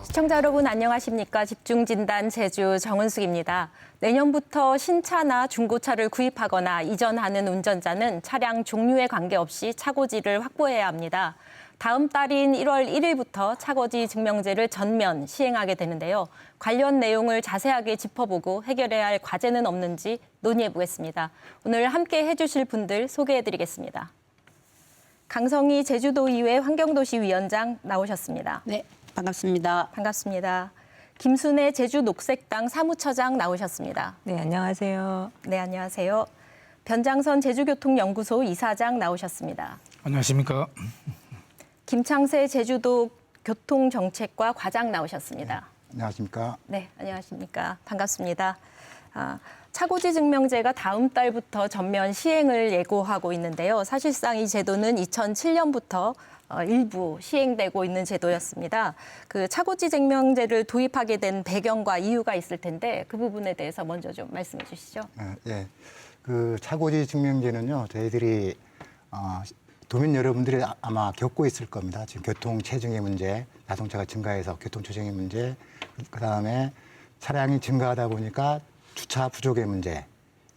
시청자 여러분 안녕하십니까? 집중진단 제주 정은숙입니다. 내년부터 신차나 중고차를 구입하거나 이전하는 운전자는 차량 종류에 관계없이 차고지를 확보해야 합니다. 다음 달인 1월 1일부터 차고지 증명제를 전면 시행하게 되는데요. 관련 내용을 자세하게 짚어보고 해결해야 할 과제는 없는지 논의해보겠습니다. 오늘 함께 해주실 분들 소개해드리겠습니다. 강성희 제주도의회 환경도시위원장 나오셨습니다. 네, 반갑습니다. 반갑습니다. 김순애 제주녹색당 사무처장 나오셨습니다. 네, 안녕하세요. 네, 안녕하세요. 변장선 제주교통연구소 이사장 나오셨습니다. 안녕하십니까. 김창세 제주도 교통정책과 과장 나오셨습니다. 안녕하십니까. 네, 안녕하십니까. 반갑습니다. 차고지 증명제가 다음 달부터 전면 시행을 예고하고 있는데요. 사실상 이 제도는 2007년부터 일부 시행되고 있는 제도였습니다. 그 차고지 증명제를 도입하게 된 배경과 이유가 있을 텐데 그 부분에 대해서 먼저 좀 말씀해 주시죠. 예, 그 차고지 증명제는요, 저희들이 도민 여러분들이 아마 겪고 있을 겁니다. 지금 교통 체증의 문제, 자동차가 증가해서 교통 체증의 문제, 그다음에 차량이 증가하다 보니까 주차 부족의 문제,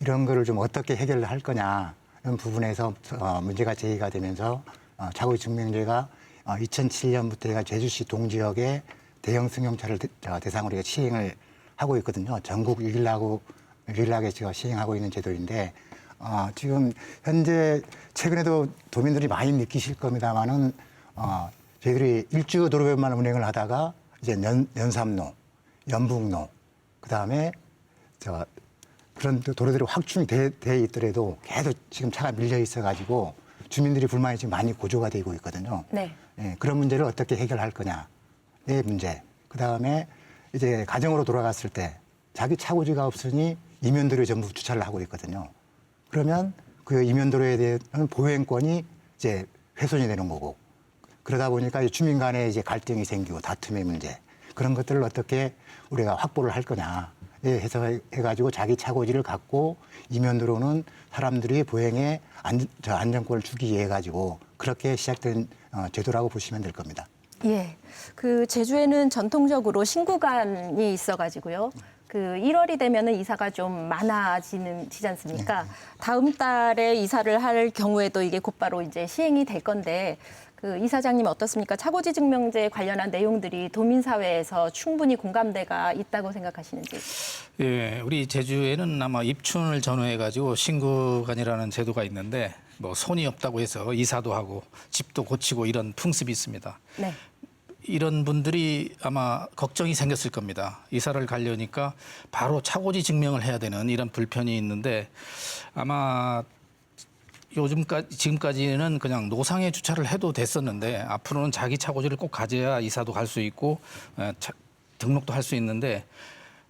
이런 거를 좀 어떻게 해결을 할 거냐 이런 부분에서 문제가 제기가 되면서 차고지 증명제가 2007년부터 제가 제주시 동지역에 대형 승용차를 대상으로 시행을 하고 있거든요. 전국 유일하게 제가 시행하고 있는 제도인데 지금 현재 최근에도 도민들이 많이 느끼실 겁니다만은 저희들이 일주 도로변만 운행을 하다가 이제 연삼로, 연북로, 그다음에 그런 도로들이 확충이 돼 있더라도 계속 지금 차가 밀려 있어가지고 주민들이 불만이 지금 많이 고조가 되고 있거든요. 네. 예, 그런 문제를 어떻게 해결할 거냐의 문제. 그다음에 이제 가정으로 돌아갔을 때 자기 차고지가 없으니 이면도로에 전부 주차를 하고 있거든요. 그러면 그 이면도로에 대한 보행권이 이제 훼손이 되는 거고, 그러다 보니까 주민 간에 이제 갈등이 생기고 다툼의 문제, 그런 것들을 어떻게 우리가 확보를 할 거냐 해서 해가지고 자기 차고지를 갖고 이면도로는 사람들이 보행에 안전권을 주기 위해 가지고 그렇게 시작된 제도라고 보시면 될 겁니다. 예, 그 제주에는 전통적으로 신구간이 있어가지고요. 그 1월이 되면은 이사가 좀 많아지지 않습니까? 다음 달에 이사를 할 경우에도 이게 곧바로 이제 시행이 될 건데, 그 이사장님 어떻습니까? 차고지 증명제 관련한 내용들이 도민사회에서 충분히 공감대가 있다고 생각하시는지? 예, 우리 제주에는 아마 입춘을 전후해가지고 신구간이라는 제도가 있는데 뭐 손이 없다고 해서 이사도 하고 집도 고치고 이런 풍습이 있습니다. 네. 이런 분들이 아마 걱정이 생겼을 겁니다. 이사를 가려니까 바로 차고지 증명을 해야 되는 이런 불편이 있는데 아마 지금까지는 그냥 노상에 주차를 해도 됐었는데 앞으로는 자기 차고지를 꼭 가져야 이사도 갈 수 있고 등록도 할 수 있는데,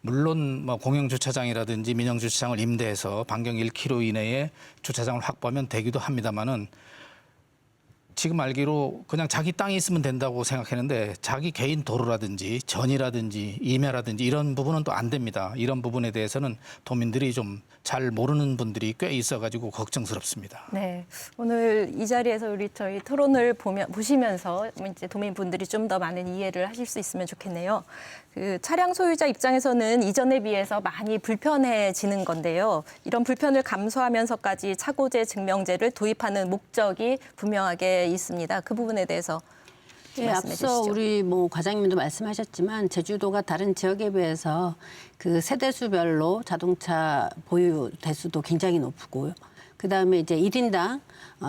물론 뭐 공영 주차장이라든지 민영 주차장을 임대해서 반경 1km 이내에 주차장을 확보하면 되기도 합니다만은 지금 알기로 그냥 자기 땅이 있으면 된다고 생각했는데 자기 개인 도로라든지 전이라든지 임야라든지 이런 부분은 또 안 됩니다. 이런 부분에 대해서는 도민들이 좀 잘 모르는 분들이 꽤 있어가지고 걱정스럽습니다. 네, 오늘 이 자리에서 저희 토론을 보시면서 이제 도민분들이 좀 더 많은 이해를 하실 수 있으면 좋겠네요. 그 차량 소유자 입장에서는 이전에 비해서 많이 불편해지는 건데요. 이런 불편을 감수하면서까지 차고제 증명제를 도입하는 목적이 분명하게 있습니다. 그 부분에 대해서 예, 말씀해 앞서 주시죠. 우리 과장님도 말씀하셨지만 제주도가 다른 지역에 비해서 그 세대수별로 자동차 보유 대수도 굉장히 높고요. 그다음에 이제 1인당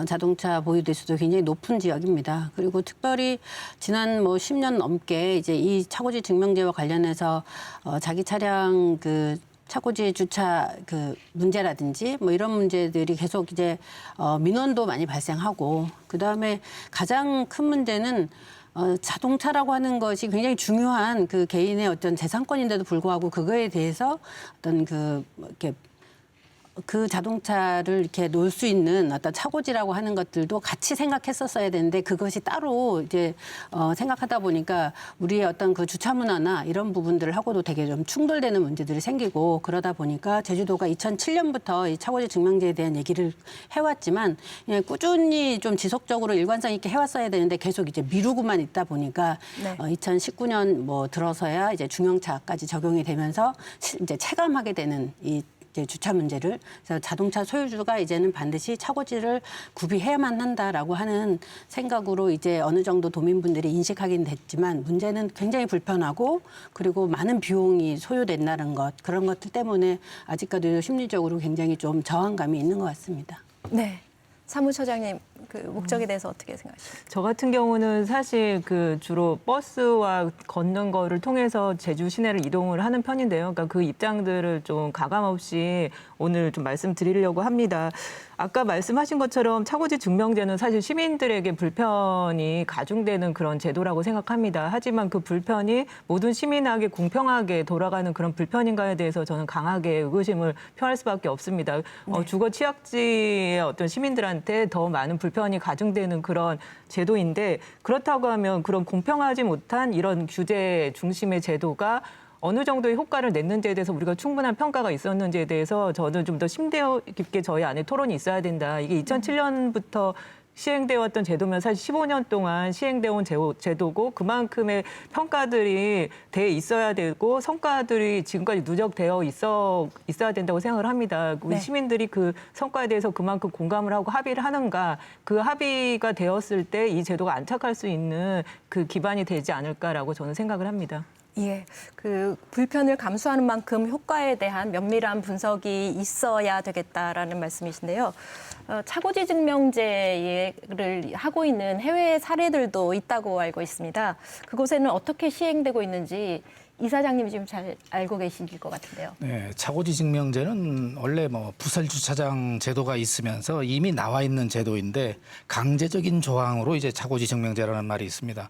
자동차 보유 대수도 굉장히 높은 지역입니다. 그리고 특별히 지난 10년 넘게 이제 이 차고지 증명제와 관련해서 자기 차량 그 차고지 주차 그 문제라든지 이런 문제들이 계속 이제 민원도 많이 발생하고, 그다음에 가장 큰 문제는 자동차라고 하는 것이 굉장히 중요한 그 개인의 어떤 재산권인데도 불구하고 그거에 대해서 어떤 이렇게 그 자동차를 이렇게 놓을 수 있는 어떤 차고지라고 하는 것들도 같이 생각했었어야 되는데 그것이 따로 이제 생각하다 보니까 우리의 어떤 그 주차 문화나 이런 부분들하고도 되게 좀 충돌되는 문제들이 생기고 그러다 보니까 제주도가 2007년부터 이 차고지 증명제에 대한 얘기를 해왔지만 예, 꾸준히 좀 지속적으로 일관성 있게 해왔어야 되는데 계속 이제 미루고만 있다 보니까 네. 2019년 뭐 들어서야 이제 중형차까지 적용이 되면서 이제 체감하게 되는 이 이제 주차 문제를 그래서 자동차 소유주가 이제는 반드시 차고지를 구비해야만 한다라고 하는 생각으로 이제 어느 정도 도민분들이 인식하긴 됐지만 문제는 굉장히 불편하고 그리고 많은 비용이 소요된다는 것 그런 것들 때문에 아직까지도 심리적으로 굉장히 좀 저항감이 있는 것 같습니다. 네. 사무처장님, 그 목적에 대해서 어떻게 생각하십니까? 저 같은 경우는 사실 그 주로 버스와 걷는 거를 통해서 제주 시내를 이동을 하는 편인데요. 그러니까 그 입장들을 좀 가감 없이 오늘 좀 말씀드리려고 합니다. 아까 말씀하신 것처럼 차고지 증명제는 사실 시민들에게 불편이 가중되는 그런 제도라고 생각합니다. 하지만 그 불편이 모든 시민에게 공평하게 돌아가는 그런 불편인가에 대해서 저는 강하게 의구심을 표할 수밖에 없습니다. 주거 취약지의 어떤 시민들한테 더 많은 불편이 가중되는 그런 제도인데 그렇다고 하면 그런 공평하지 못한 이런 규제 중심의 제도가 어느 정도의 효과를 냈는지에 대해서 우리가 충분한 평가가 있었는지에 대해서 저는 좀 더 심도 깊게 저희 안에 토론이 있어야 된다. 이게 2007년부터 시행되어 왔던 제도면 사실 15년 동안 시행되어 온 제도고 그만큼의 평가들이 돼 있어야 되고 성과들이 지금까지 누적되어 있어야 된다고 생각을 합니다. 우리 네. 시민들이 그 성과에 대해서 그만큼 공감을 하고 합의를 하는가 그 합의가 되었을 때 이 제도가 안착할 수 있는 그 기반이 되지 않을까라고 저는 생각을 합니다. 예, 그 불편을 감수하는 만큼 효과에 대한 면밀한 분석이 있어야 되겠다라는 말씀이신데요. 차고지 증명제를 하고 있는 해외 사례들도 있다고 알고 있습니다. 그곳에는 어떻게 시행되고 있는지 이사장님이 좀 잘 알고 계실 것 같은데요. 네, 차고지 증명제는 원래 뭐 부설 주차장 제도가 있으면서 이미 나와 있는 제도인데 강제적인 조항으로 이제 차고지 증명제라는 말이 있습니다.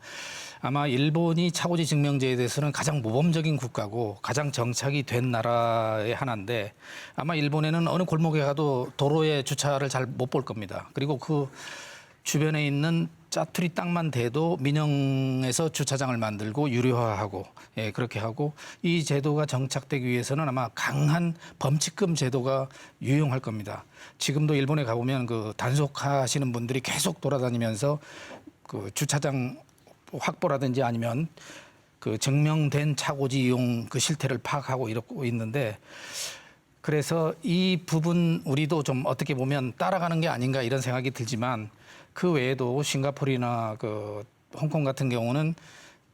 아마 일본이 차고지 증명제에 대해서는 가장 모범적인 국가고 가장 정착이 된 나라의 하나인데 아마 일본에는 어느 골목에 가도 도로에 주차를 잘 못 볼 겁니다. 그리고 그 주변에 있는 짜투리 땅만 대도 민영에서 주차장을 만들고 유료화하고 예, 그렇게 하고 이 제도가 정착되기 위해서는 아마 강한 범칙금 제도가 유용할 겁니다. 지금도 일본에 가보면 그 단속하시는 분들이 계속 돌아다니면서 그 주차장 확보라든지 아니면 그 증명된 차고지 이용 그 실태를 파악하고 이러고 있는데 그래서 이 부분 우리도 좀 어떻게 보면 따라가는 게 아닌가 이런 생각이 들지만 그 외에도 싱가포르나 그 홍콩 같은 경우는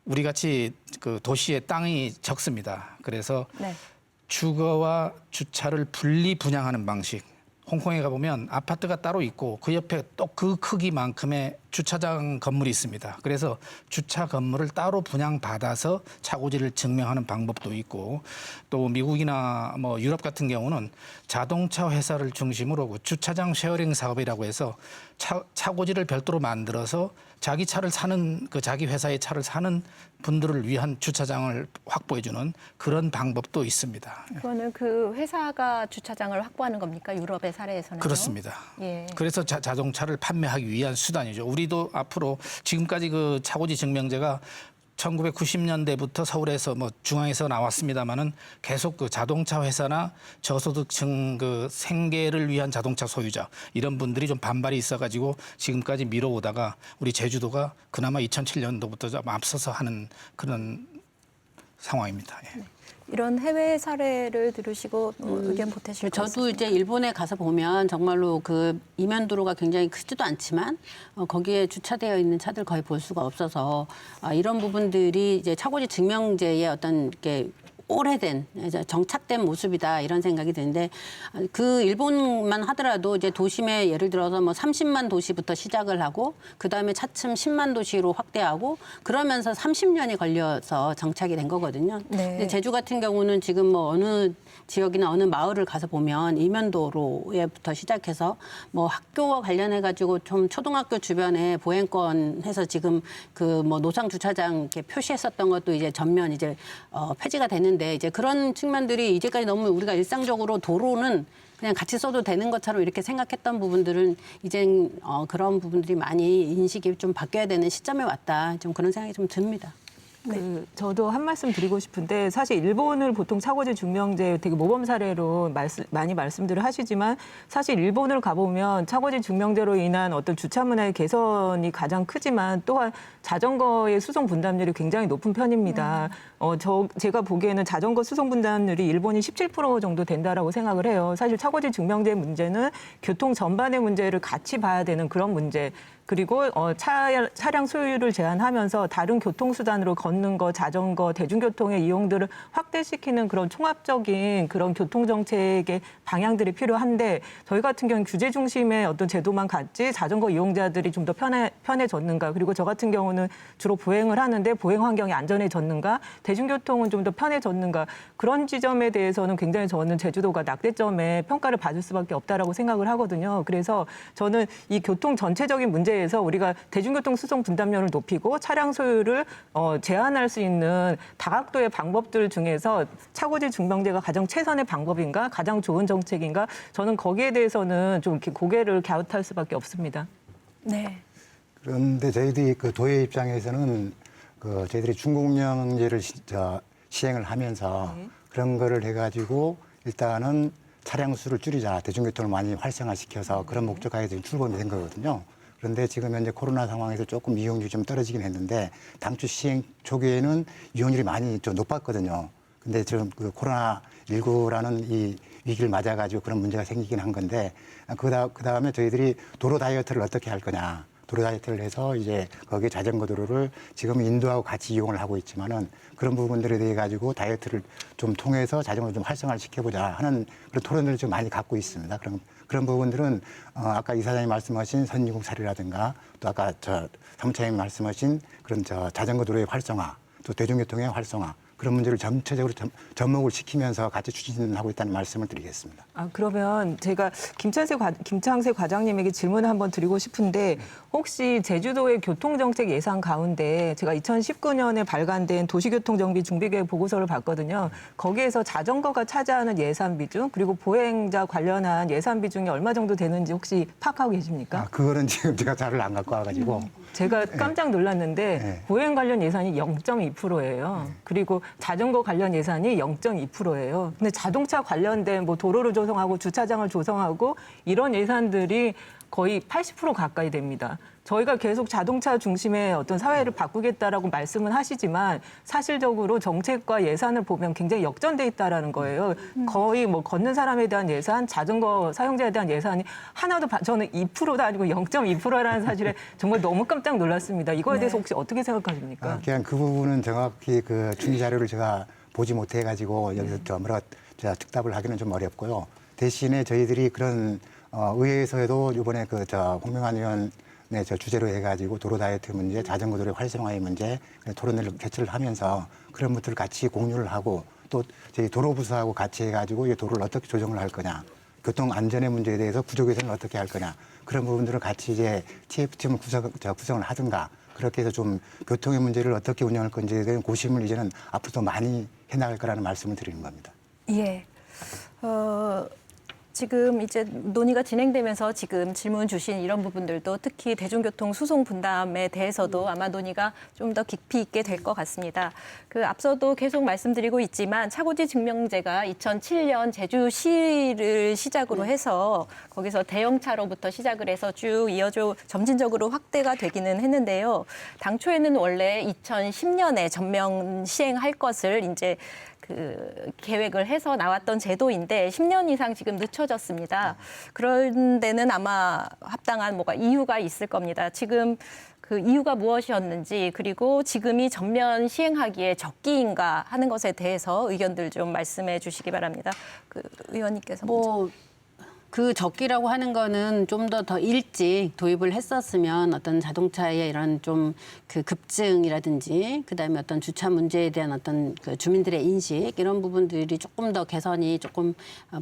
우리 같이 그 도시의 땅이 적습니다. 그래서 네. 주거와 주차를 분리 분양하는 방식. 홍콩에 가보면 아파트가 따로 있고 그 옆에 또 그 크기만큼의 주차장 건물이 있습니다. 그래서 주차 건물을 따로 분양받아서 차고지를 증명하는 방법도 있고 또 미국이나 뭐 유럽 같은 경우는 자동차 회사를 중심으로 그 주차장 쉐어링 사업이라고 해서 차고지를 별도로 만들어서 자기 차를 사는 그 자기 회사의 차를 사는 분들을 위한 주차장을 확보해주는 그런 방법도 있습니다. 그거는 그 회사가 주차장을 확보하는 겁니까? 유럽의 사례에서는? 그렇습니다. 예. 그래서 자동차를 판매하기 위한 수단이죠. 우리도 앞으로 지금까지 그 차고지 증명제가 1990년대부터 서울에서 뭐 중앙에서 나왔습니다마는 계속 그 자동차 회사나 저소득층 그 생계를 위한 자동차 소유자 이런 분들이 좀 반발이 있어가지고 지금까지 미뤄오다가 우리 제주도가 그나마 2007년도부터 좀 앞서서 하는 그런 상황입니다. 예. 이런 해외 사례를 들으시고 의견 보태실 것 저도 같습니다. 이제 일본에 가서 보면 정말로 그 이면도로가 굉장히 크지도 않지만 거기에 주차되어 있는 차들 거의 볼 수가 없어서 이런 부분들이 이제 차고지 증명제의 어떤 이렇게 오래된 이제 정착된 모습이다 이런 생각이 드는데 그 일본만 하더라도 이제 도심에 예를 들어서 뭐 30만 도시부터 시작을 하고 그다음에 차츰 10만 도시로 확대하고 그러면서 30년이 걸려서 정착이 된 거거든요. 네. 근데 제주 같은 경우는 지금 뭐 어느 지역이나 어느 마을을 가서 보면 이면도로에부터 시작해서 뭐 학교와 관련해 가지고 좀 초등학교 주변에 보행권 해서 지금 그 뭐 노상 주차장 이렇게 표시했었던 것도 이제 전면 이제 폐지가 되는데 이제 그런 측면들이 이제까지 너무 우리가 일상적으로 도로는 그냥 같이 써도 되는 것처럼 이렇게 생각했던 부분들은 이젠 그런 부분들이 많이 인식이 좀 바뀌어야 되는 시점에 왔다. 좀 그런 생각이 좀 듭니다. 저도 한 말씀 드리고 싶은데 사실 일본을 보통 차고지 증명제 되게 모범 사례로 많이 말씀들을 하시지만 사실 일본을 가보면 차고지 증명제로 인한 어떤 주차 문화의 개선이 가장 크지만 또한 자전거의 수송 분담률이 굉장히 높은 편입니다. 제가 보기에는 자전거 수송 분담률이 일본이 17% 정도 된다라고 생각을 해요. 사실 차고지 증명제 문제는 교통 전반의 문제를 같이 봐야 되는 그런 문제. 그리고 차량 소유를 제한하면서 다른 교통수단으로 걷는 거, 자전거, 대중교통의 이용들을 확대시키는 그런 총합적인 그런 교통정책의 방향들이 필요한데 저희 같은 경우는 규제 중심의 어떤 제도만 갖지 자전거 이용자들이 좀 더 편해졌는가. 그리고 저 같은 경우는 주로 보행을 하는데 보행 환경이 안전해졌는가. 대중교통은 좀 더 편해졌는가. 그런 지점에 대해서는 굉장히 저는 제주도가 낙제점에 평가를 받을 수밖에 없다라고 생각을 하거든요. 그래서 저는 이 교통 전체적인 문제에 서 우리가 대중교통 수송 분담률을 높이고 차량 소유를 제한할 수 있는 다각도의 방법들 중에서 차고지 증명제가 가장 최선의 방법인가, 가장 좋은 정책인가? 저는 거기에 대해서는 좀 이렇게 고개를 갸웃할 수밖에 없습니다. 네. 그런데 저희들이 그 도의 입장에서는 그 저희들이 중공명제를 시행을 하면서 그런 거를 해가지고 일단은 차량 수를 줄이자, 대중교통을 많이 활성화시켜서 그런 목적하에 지금 출범이 된 거거든요. 그런데 지금 현재 코로나 상황에서 조금 이용률이 좀 떨어지긴 했는데 당초 시행 초기에는 이용률이 많이 좀 높았거든요. 근데 지금 그 코로나19라는 이 위기를 맞아가지고 그런 문제가 생기긴 한 건데 그 다음에 저희들이 도로 다이어트를 어떻게 할 거냐. 도로 다이어트를 해서 이제 거기에 자전거 도로를 지금 인도하고 같이 이용을 하고 있지만은 그런 부분들에 대해 가지고 다이어트를 좀 통해서 자전거를 좀 활성화를 시켜보자 하는 그런 토론들을 좀 많이 갖고 있습니다. 그런 부분들은 아까 이사장님 말씀하신 선진국 사례라든가 또 아까 사무차장님 말씀하신 그런 자전거 도로의 활성화 또 대중교통의 활성화 그런 문제를 전체적으로 접목을 시키면서 같이 추진하고 있다는 말씀을 드리겠습니다. 그러면 제가 김창세 과장님에게 질문을 한번 드리고 싶은데 혹시 제주도의 교통정책 예산 가운데 제가 2019년에 발간된 도시교통정비 준비계획 보고서를 봤거든요. 거기에서 자전거가 차지하는 예산 비중 그리고 보행자 관련한 예산 비중이 얼마 정도 되는지 혹시 파악하고 계십니까? 그거는 지금 제가 자료를 안 갖고 와가지고. 제가 깜짝 놀랐는데 보행 관련 예산이 0.2%예요. 그리고 자전거 관련 예산이 0.2%예요. 근데 자동차 관련된 뭐 도로를 조성하고 주차장을 조성하고 이런 예산들이 거의 80% 가까이 됩니다. 저희가 계속 자동차 중심의 어떤 사회를 바꾸겠다라고 말씀은 하시지만 사실적으로 정책과 예산을 보면 굉장히 역전돼 있다라는 거예요. 거의 뭐 걷는 사람에 대한 예산, 자전거 사용자에 대한 예산이 하나도 저는 2%도 아니고 0.2%라는 사실에 정말 너무 깜짝 놀랐습니다. 이거에 대해서 혹시 어떻게 생각하십니까? 그냥 그 부분은 정확히 그 준비 자료를 제가 보지 못해가지고 여기서 뭐라 제가 즉답을 하기는 좀 어렵고요. 대신에 저희들이 그런 의회에서도 이번에 홍명환 의원 주제로 해가지고 도로 다이어트 문제, 자전거 도로 활성화의 문제 토론을 개최를 하면서 그런 것들을 같이 공유를 하고 또 저희 도로부서하고 같이 해가지고 이 도로를 어떻게 조정을 할 거냐, 교통 안전의 문제에 대해서 구조 개선을 어떻게 할 거냐 그런 부분들을 같이 이제 TF팀을 구성을 하든가 그렇게 해서 좀 교통의 문제를 어떻게 운영할 건지에 대한 고심을 이제는 앞으로 더 많이 해나갈 거라는 말씀을 드리는 겁니다. 예. 지금 이제 논의가 진행되면서 지금 질문 주신 이런 부분들도 특히 대중교통 수송 분담에 대해서도 아마 논의가 좀 더 깊이 있게 될 것 같습니다. 앞서도 계속 말씀드리고 있지만 차고지 증명제가 2007년 제주시를 시작으로 해서 거기서 대형차로부터 시작을 해서 쭉 이어져 점진적으로 확대가 되기는 했는데요. 당초에는 원래 2010년에 전면 시행할 것을 이제 계획을 해서 나왔던 제도인데 10년 이상 지금 늦춰졌습니다. 그런 데는 아마 합당한 이유가 있을 겁니다. 지금 그 이유가 무엇이었는지 그리고 지금이 전면 시행하기에 적기인가 하는 것에 대해서 의견들 좀 말씀해 주시기 바랍니다. 의원님께서 먼저. 그 적기라고 하는 거는 좀 더 일찍 도입을 했었으면 어떤 자동차의 이런 좀 그 급증이라든지 그다음에 어떤 주차 문제에 대한 어떤 그 주민들의 인식 이런 부분들이 조금 더 개선이 조금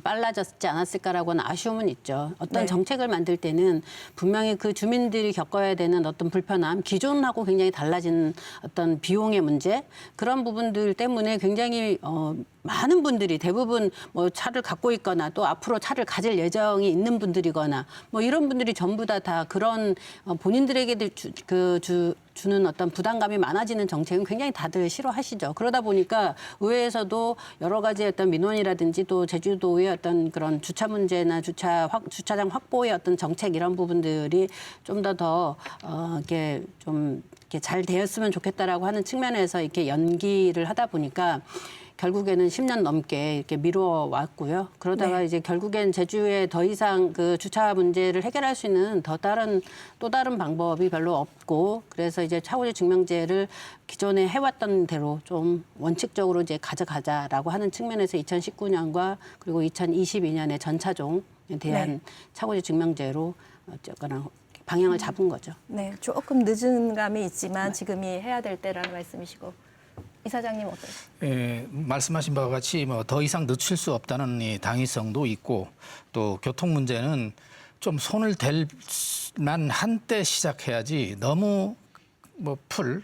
빨라졌지 않았을까라고는 아쉬움은 있죠. 어떤 정책을 만들 때는 분명히 그 주민들이 겪어야 되는 어떤 불편함, 기존하고 굉장히 달라진 어떤 비용의 문제 그런 부분들 때문에 굉장히 많은 분들이 대부분 뭐 차를 갖고 있거나 또 앞으로 차를 가질 예정이 있는 분들이거나 뭐 이런 분들이 전부 다 그런 본인들에게 주는 어떤 부담감이 많아지는 정책은 굉장히 다들 싫어하시죠. 그러다 보니까 의회에서도 여러 가지 어떤 민원이라든지 또 제주도의 어떤 그런 주차 문제나 주차장 확보의 어떤 정책 이런 부분들이 좀 더 이렇게 좀 이렇게 잘 되었으면 좋겠다라고 하는 측면에서 이렇게 연기를 하다 보니까 결국에는 10년 넘게 이렇게 미루어 왔고요. 그러다가 네. 이제 결국엔 제주에 더 이상 그 주차 문제를 해결할 수 있는 또 다른 방법이 별로 없고 그래서 이제 차고지 증명제를 기존에 해왔던 대로 좀 원칙적으로 이제 가져가자라고 하는 측면에서 2019년과 그리고 2022년에 전차종에 대한 네. 차고지 증명제로 어쨌거나 방향을 잡은 거죠. 네, 조금 늦은 감이 있지만 지금이 해야 될 때라는 말씀이시고 이사장님 어떠세요? 예, 말씀하신 바와 같이 뭐 더 이상 늦출 수 없다는 이 당위성도 있고 또 교통 문제는 좀 손을 댈 만한 때 시작해야지 너무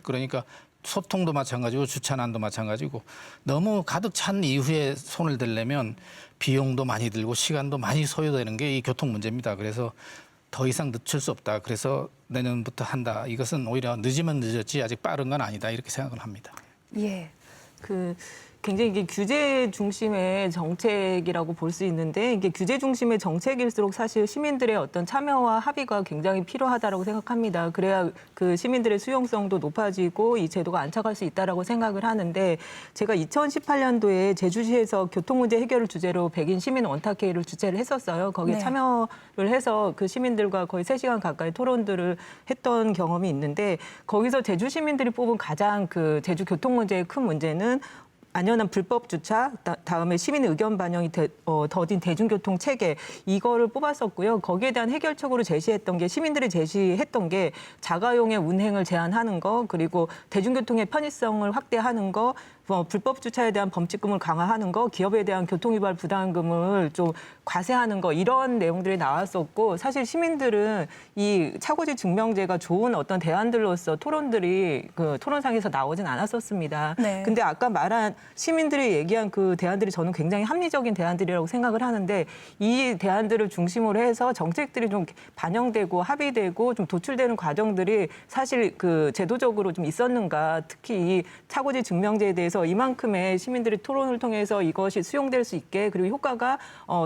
그러니까 소통도 마찬가지고 주차난도 마찬가지고 너무 가득 찬 이후에 손을 대려면 비용도 많이 들고 시간도 많이 소요되는 게 이 교통 문제입니다. 그래서 더 이상 늦출 수 없다. 그래서 내년부터 한다. 이것은 오히려 늦으면 늦었지 아직 빠른 건 아니다. 이렇게 생각을 합니다. 예. 굉장히 이게 규제 중심의 정책이라고 볼 수 있는데 이게 규제 중심의 정책일수록 사실 시민들의 어떤 참여와 합의가 굉장히 필요하다라고 생각합니다. 그래야 그 시민들의 수용성도 높아지고 이 제도가 안착할 수 있다라고 생각을 하는데 제가 2018년도에 제주시에서 교통 문제 해결을 주제로 백인 시민 원탁회의를 주최를 했었어요. 거기에 네. 참여를 해서 그 시민들과 거의 3시간 가까이 토론들을 했던 경험이 있는데 거기서 제주 시민들이 뽑은 가장 그 제주 교통 문제의 큰 문제는 안연한 불법 주차, 다음에 시민 의견 반영이 더딘 대중교통 체계 이거를 뽑았었고요. 거기에 대한 해결책으로 제시했던 게 시민들이 제시했던 게 자가용의 운행을 제한하는 거, 그리고 대중교통의 편의성을 확대하는 거, 불법 주차에 대한 범칙금을 강화하는 거, 기업에 대한 교통위반 부담금을 좀 과세하는 거 이런 내용들이 나왔었고 사실 시민들은 이 차고지 증명제가 좋은 어떤 대안들로서 토론들이 그 토론상에서 나오진 않았었습니다. 네. 근데 아까 말한 시민들이 얘기한 그 대안들이 저는 굉장히 합리적인 대안들이라고 생각을 하는데 이 대안들을 중심으로 해서 정책들이 좀 반영되고 합의되고 좀 도출되는 과정들이 사실 그 제도적으로 좀 있었는가 특히 이 차고지 증명제에 대해서 이만큼의 시민들이 토론을 통해서 이것이 수용될 수 있게 그리고 효과가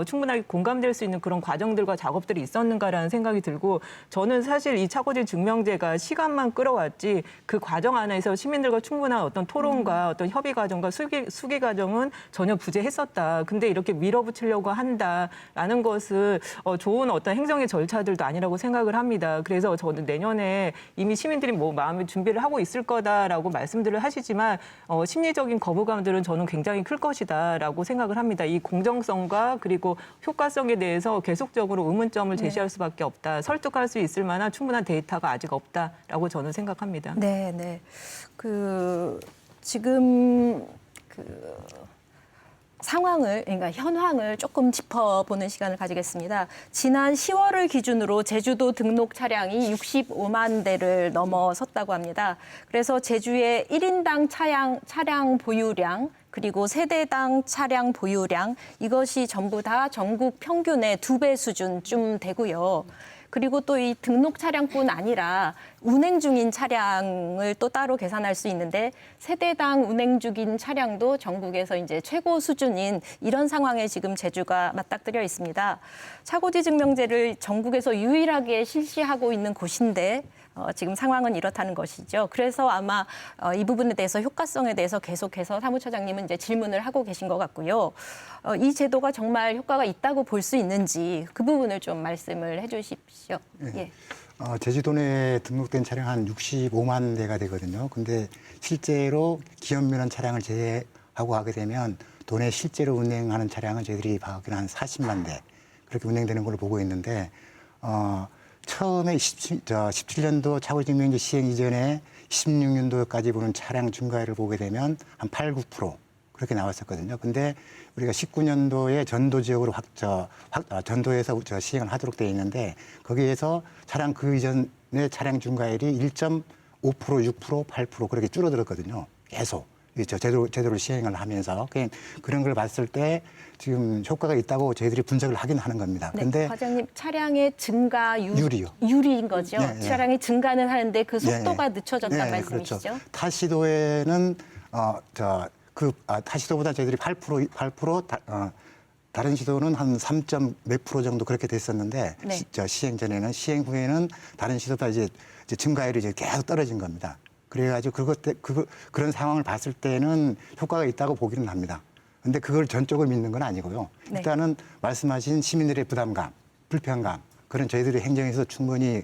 충분하게 공감될 수 있는 그런 과정들과 작업들이 있었는가라는 생각이 들고 저는 사실 이 차고지 증명제가 시간만 끌어왔지 그 과정 안에서 시민들과 충분한 어떤 토론과 어떤 협의 과정과 수기 과정은 전혀 부재했었다. 근데 이렇게 밀어붙이려고 한다라는 것은 좋은 어떤 행정의 절차들도 아니라고 생각을 합니다. 그래서 저는 내년에 이미 시민들이 뭐 마음의 준비를 하고 있을 거다라고 말씀들을 하시지만 심리적인 거부감들은 저는 굉장히 클 것이다라고 생각을 합니다. 이 공정성과 그리고 효과성에 대해서 계속적으로 의문점을 제시할 수밖에 없다. 설득할 수 있을 만한 충분한 데이터가 아직 없다라고 저는 생각합니다. 네, 네. 지금 상황을, 그러니까 현황을 조금 짚어보는 시간을 가지겠습니다. 지난 10월을 기준으로 제주도 등록 차량이 65만 대를 넘어섰다고 합니다. 그래서 제주의 1인당 차량 보유량, 그리고 세대당 차량 보유량, 이것이 전부 다 전국 평균의 2배 수준쯤 되고요. 그리고 또 이 등록 차량뿐 아니라 운행 중인 차량을 또 따로 계산할 수 있는데 세대당 운행 중인 차량도 전국에서 이제 최고 수준인 이런 상황에 지금 제주가 맞닥뜨려 있습니다. 차고지 증명제를 전국에서 유일하게 실시하고 있는 곳인데 지금 상황은 이렇다는 것이죠. 그래서 아마 이 부분에 대해서 효과성에 대해서 계속해서 사무처장님은 이제 질문을 하고 계신 것 같고요. 이 제도가 정말 효과가 있다고 볼 수 있는지 그 부분을 좀 말씀을 해주십시오. 예. 제주도 내에 등록된 차량 한 65만 대가 되거든요. 근데 실제로 기업면허 차량을 제외하고 하게 되면 도내 실제로 운행하는 차량은 저희들이 봐왔기는 한 40만 대 그렇게 운행되는 걸로 보고 있는데 처음에 17년도 차고증명제 시행 이전에 16년도까지 보는 차량 증가율을 보게 되면 한 8, 9% 그렇게 나왔었거든요. 근데 우리가 19년도에 전도 지역으로 전도에서 시행을 하도록 되어 있는데 거기에서 차량 그 이전의 차량 증가율이 1.5%, 6%, 8% 그렇게 줄어들었거든요. 계속. 제도를 시행을 하면서 그런 걸 봤을 때 지금 효과가 있다고 저희들이 분석을 하긴 하는 겁니다. 네, 그런데 과장님 차량의 증가 유리요. 유리인 거죠. 네, 네. 차량이 증가는 하는데 그 속도가 늦춰졌다는 네, 말씀이시죠? 그렇죠. 타 시도에는 타 시도보다 저희들이 8% 다른 시도는 한 3점 몇 프로 정도 그렇게 됐었는데 네. 시행 전에는 시행 후에는 다른 시도보다 이제 증가율이 이제 계속 떨어진 겁니다. 그래가지고 그런 상황을 봤을 때는 효과가 있다고 보기는 합니다. 근데 그걸 전적으로 믿는 건 아니고요. 네. 일단은 말씀하신 시민들의 부담감, 불편감 그런 저희들이 행정에서 충분히